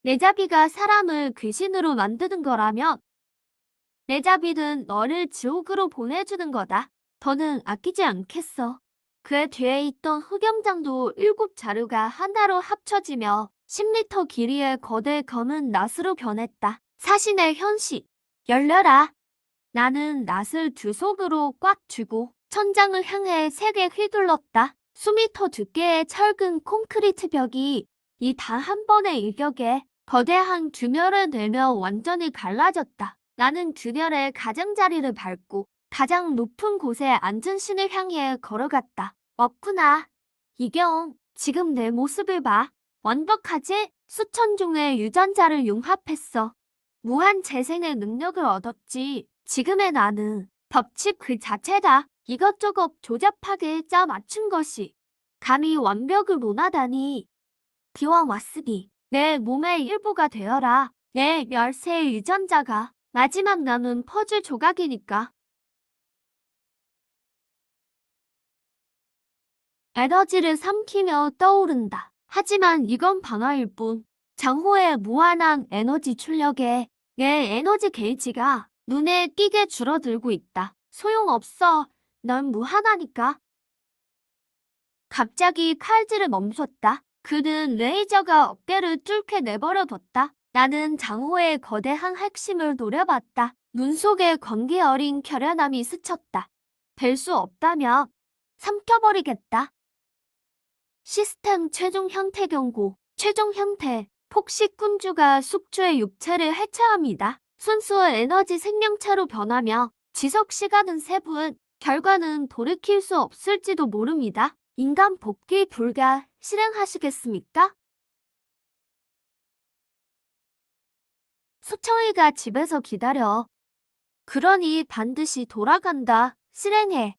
[SPEAKER 1] 내 자비가 사람을 귀신으로 만드는 거라면 내 자비는 너를 지옥으로 보내주는 거다. 더는 아끼지 않겠어. 그의 뒤에 있던 흑염장도 7자루가 하나로 합쳐지며 10m 길이의 거대 검은 낫으로 변했다. 사신의 현시. 열려라. 나는 낫을 두 손으로 꽉 쥐고 천장을 향해 세게 휘둘렀다. 수미터 두께의 철근 콘크리트 벽이 이 단 한 번의 일격에 거대한 균열을 내며 완전히 갈라졌다. 나는 균열의 가장자리를 밟고 가장 높은 곳에 앉은 신을 향해 걸어갔다. 없구나. 이경, 지금 내 모습을 봐. 완벽하지? 수천 종의 유전자를 융합했어. 무한 재생의 능력을 얻었지. 지금의 나는 법칙 그 자체다. 이것저것 조잡하게 짜 맞춘 것이 감히 완벽을 논하다니. 기왕 왔으니 내 몸의 일부가 되어라. 내 멸세의 유전자가 마지막 남은 퍼즐 조각이니까. 에너지를 삼키며 떠오른다. 하지만 이건 방어일 뿐. 장호의 무한한 에너지 출력에 내 에너지 게이지가 눈에 띄게 줄어들고 있다. 소용없어. 넌 무한하니까. 갑자기 칼질을 멈췄다. 그는 레이저가 어깨를 뚫게 내버려뒀다. 나는 장호의 거대한 핵심을 노려봤다. 눈 속에 광기 어린 결연함이 스쳤다. 될 수 없다며 삼켜버리겠다. 시스템 최종 형태 경고. 최종 형태. 폭식군주가 숙주의 육체를 해체합니다. 순수한 에너지 생명체로 변하며 지속시간은 3분. 결과는 돌이킬 수 없을지도 모릅니다. 인간 복귀 불가. 실행하시겠습니까? 수청이가 집에서 기다려. 그러니 반드시 돌아간다. 실행해.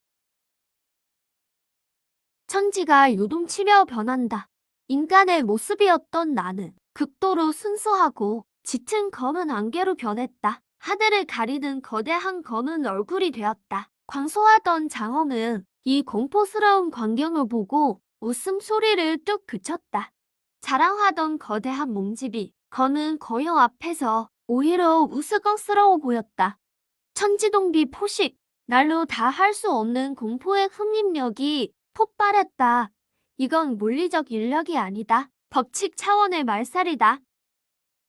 [SPEAKER 1] 천지가 요동치며 변한다. 인간의 모습이었던 나는 극도로 순수하고 짙은 검은 안개로 변했다. 하늘을 가리는 거대한 검은 얼굴이 되었다. 광소하던 장엄은 이 공포스러운 광경을 보고 웃음소리를 뚝 그쳤다. 자랑하던 거대한 몸집이 검은 거형 앞에서 오히려 우스꽝스러워 보였다. 천지동비 포식, 날로 다 할 수 없는 공포의 흡입력이 폭발했다. 이건 물리적 인력이 아니다. 법칙 차원의 말살이다.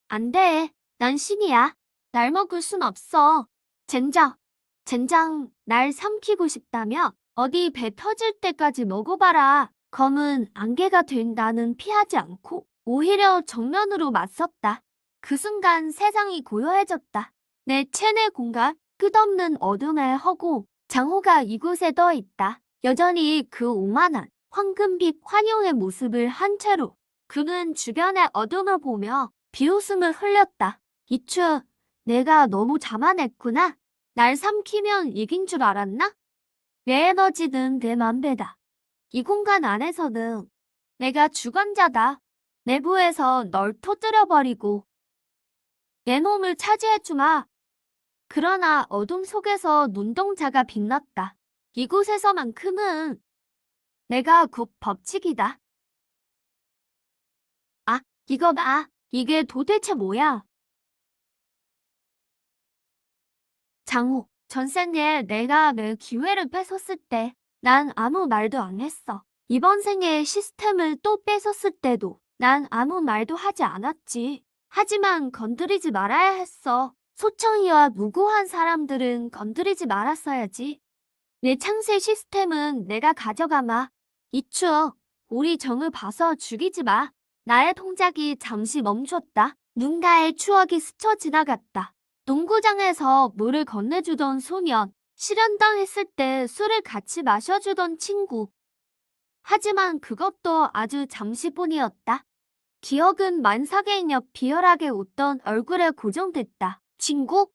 [SPEAKER 1] 안 돼. 난 신이야. 날 먹을 순 없어. 젠장, 날 삼키고 싶다며? 어디 배 터질 때까지 먹어봐라. 검은 안개가 된 나는 피하지 않고 오히려 정면으로 맞섰다. 그 순간 세상이 고요해졌다. 내 체내 공간, 끝없는 어둠의 허구, 장호가 이곳에 떠 있다. 여전히 그 오만한 황금빛 환영의 모습을 한 채로 그는 주변의 어둠을 보며 비웃음을 흘렸다. 이추, 내가 너무 자만했구나. 날 삼키면 이긴 줄 알았나? 내 에너지는 내 맘배다. 이 공간 안에서는 내가 주관자다. 내부에서 널 터뜨려버리고 내 몸을 차지해주마. 그러나 어둠 속에서 눈동자가 빛났다. 이곳에서만큼은 내가 곧 법칙이다. 아, 이거 봐. 이게 도대체 뭐야? 장호, 전생에 내가 내 기회를 뺏었을 때 난 아무 말도 안 했어. 이번 생에 시스템을 또 뺏었을 때도 난 아무 말도 하지 않았지. 하지만 건드리지 말아야 했어. 소청이와 무고한 사람들은 건드리지 말았어야지. 내 창세 시스템은 내가 가져가마. 이추, 우리 정을 봐서 죽이지 마. 나의 동작이 잠시 멈췄다. 누군가의 추억이 스쳐 지나갔다. 농구장에서 물을 건네주던 소년, 실현당했을 때 술을 같이 마셔주던 친구. 하지만 그것도 아주 잠시뿐이었다. 기억은 만삭의 옆 비열하게 웃던 얼굴에 고정됐다. 친구?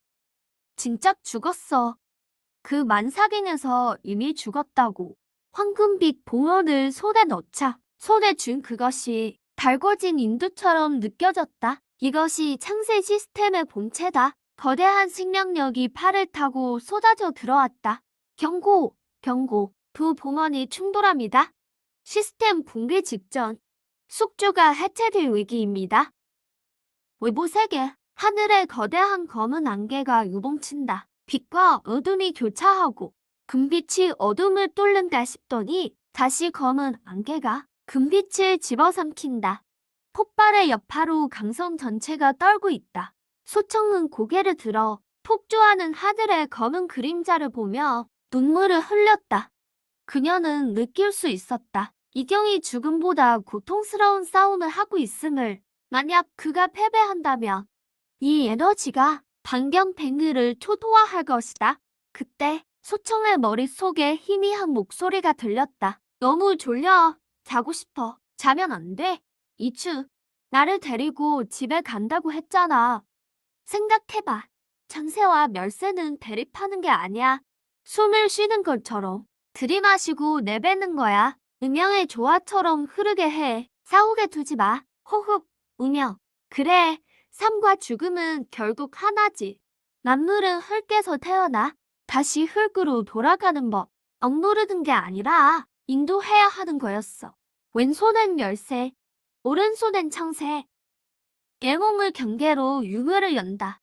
[SPEAKER 1] 진짜 죽었어. 그 만삭인에서 이미 죽었다고. 황금빛 봉헌을 손에 넣자 손에 쥔 그것이 달궈진 인두처럼 느껴졌다. 이것이 창세 시스템의 본체다. 거대한 생명력이 팔을 타고 쏟아져 들어왔다. 경고. 두 봉헌이 충돌합니다. 시스템 붕괴 직전. 숙주가 해체될 위기입니다. 외부 세계. 하늘에 거대한 검은 안개가 유봉친다. 빛과 어둠이 교차하고 금빛이 어둠을 뚫는다 싶더니 다시 검은 안개가 금빛을 집어삼킨다. 폭발의 여파로 강성 전체가 떨고 있다. 소청은 고개를 들어 폭주하는 하늘의 검은 그림자를 보며 눈물을 흘렸다. 그녀는 느낄 수 있었다. 이경이 죽음보다 고통스러운 싸움을 하고 있음을. 만약 그가 패배한다면 이 에너지가 반경백리를 초토화할 것이다. 그때 소청의 머릿속에 희미한 목소리가 들렸다. 너무 졸려. 자고 싶어. 자면 안 돼. 이추, 나를 데리고 집에 간다고 했잖아. 생각해봐. 창세와 멸세는 대립하는 게 아니야. 숨을 쉬는 것처럼 들이마시고 내뱉는 거야. 음영의 조화처럼 흐르게 해. 싸우게 두지 마. 호흡, 음영. 그래, 삶과 죽음은 결국 하나지. 만물은 흙에서 태어나 다시 흙으로 돌아가는 법. 억누르는 게 아니라 인도해야 하는 거였어. 왼손엔 멸세, 오른손엔 창세. 예몸을 경계로 유물을 연다.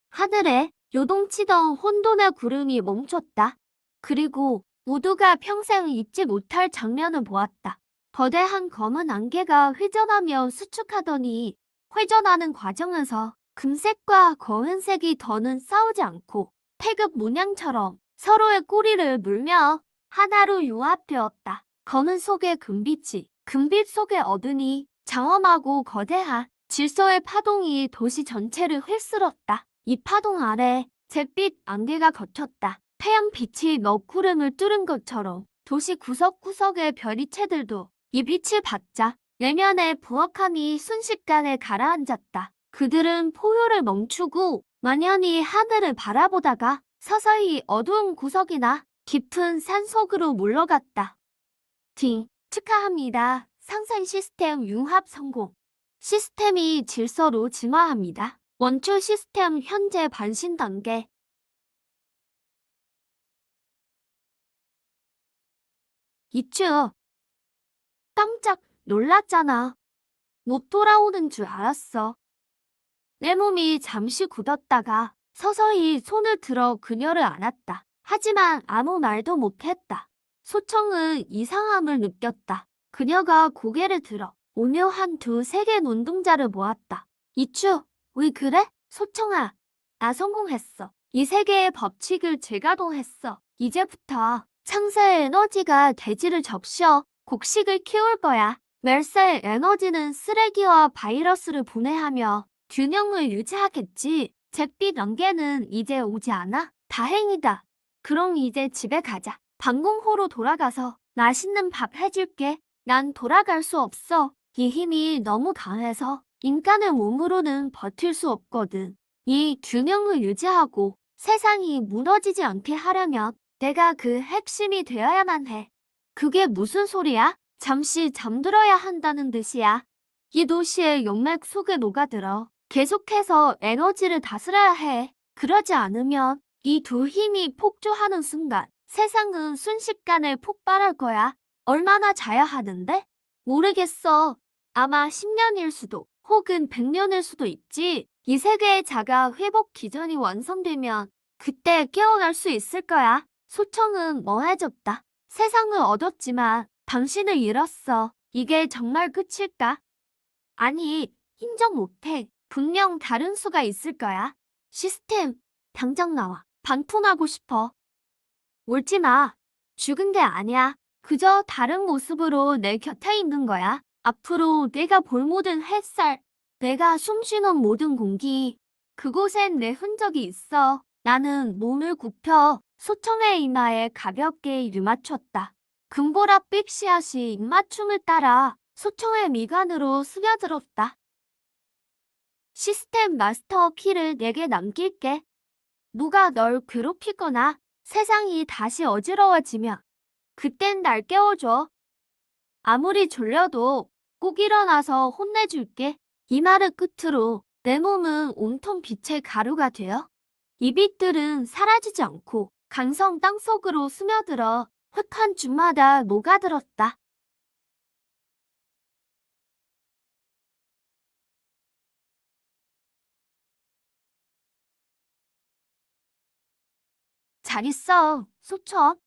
[SPEAKER 1] 하늘에 요동치던 혼돈의 구름이 멈췄다. 그리고 모두가 평생 잊지 못할 장면을 보았다. 거대한 검은 안개가 회전하며 수축하더니 회전하는 과정에서 금색과 검은색이 더는 싸우지 않고 태극 문양처럼 서로의 꼬리를 물며 하나로 융합되었다. 검은 속의 금빛이, 금빛 속의 어둠이 장엄하고 거대한 질서의 파동이 도시 전체를 휩쓸었다. 이 파동 아래 잿빛 안개가 걷혔다. 태양빛이 먹구름을 뚫은 것처럼 도시 구석구석의 별이체들도 이 빛을 받자 내면의 부엌함이 순식간에 가라앉았다. 그들은 포효를 멈추고 만연히 하늘을 바라보다가 서서히 어두운 구석이나 깊은 산속으로 물러갔다. 축하합니다. 상생 시스템 융합 성공. 시스템이 질서로 진화합니다. 원초 시스템 현재 반신 단계. 이추, 깜짝 놀랐잖아. 못 돌아오는 줄 알았어. 내 몸이 잠시 굳었다가 서서히 손을 들어 그녀를 안았다. 하지만 아무 말도 못했다. 소청은 이상함을 느꼈다. 그녀가 고개를 들어 오묘한 두세 개 눈동자를 모았다. 이추, 왜 그래? 소청아, 나 성공했어. 이 세 개의 법칙을 재가동했어. 이제부터 창세의 에너지가 대지를 적셔 곡식을 키울 거야. 멜사의 에너지는 쓰레기와 바이러스를 분해하며 균형을 유지하겠지. 잿빛 안개는 이제 오지 않아? 다행이다. 그럼 이제 집에 가자. 방공호로 돌아가서 맛있는 밥 해줄게. 난 돌아갈 수 없어. 이 힘이 너무 강해서 인간의 몸으로는 버틸 수 없거든. 이 균형을 유지하고 세상이 무너지지 않게 하려면 내가 그 핵심이 되어야만 해. 그게 무슨 소리야? 잠시 잠들어야 한다는 뜻이야. 이 도시의 용맥 속에 녹아들어 계속해서 에너지를 다스려야 해. 그러지 않으면 이 두 힘이 폭주하는 순간 세상은 순식간에 폭발할 거야. 얼마나 자야 하는데? 모르겠어. 아마 10년일 수도 혹은 100년일 수도 있지. 이 세계의 자가 회복 기전이 완성되면 그때 깨어날 수 있을 거야. 소청은 멍해졌다. 세상을 얻었지만 당신을 잃었어. 이게 정말 끝일까? 아니, 인정 못해. 분명 다른 수가 있을 거야. 시스템, 당장 나와. 반품하고 싶어. 울지 마. 죽은 게 아니야. 그저 다른 모습으로 내 곁에 있는 거야. 앞으로 내가 볼 모든 햇살, 내가 숨쉬는 모든 공기, 그곳엔 내 흔적이 있어. 나는 몸을 굽혀 소청의 이마에 가볍게 일맞췄다. 금보랏빛 씨앗이 입맞춤을 따라 소청의 미간으로 스며들었다. 시스템 마스터 키를 내게 남길게. 누가 널 괴롭히거나 세상이 다시 어지러워지면 그땐 날 깨워줘. 아무리 졸려도 꼭 일어나서 혼내줄게. 이 말을 끝으로 내 몸은 온통 빛의 가루가 되어 이 빛들은 사라지지 않고 강성 땅속으로 스며들어 흙한 줌마다 녹아들었다. 잘 있어, 소청.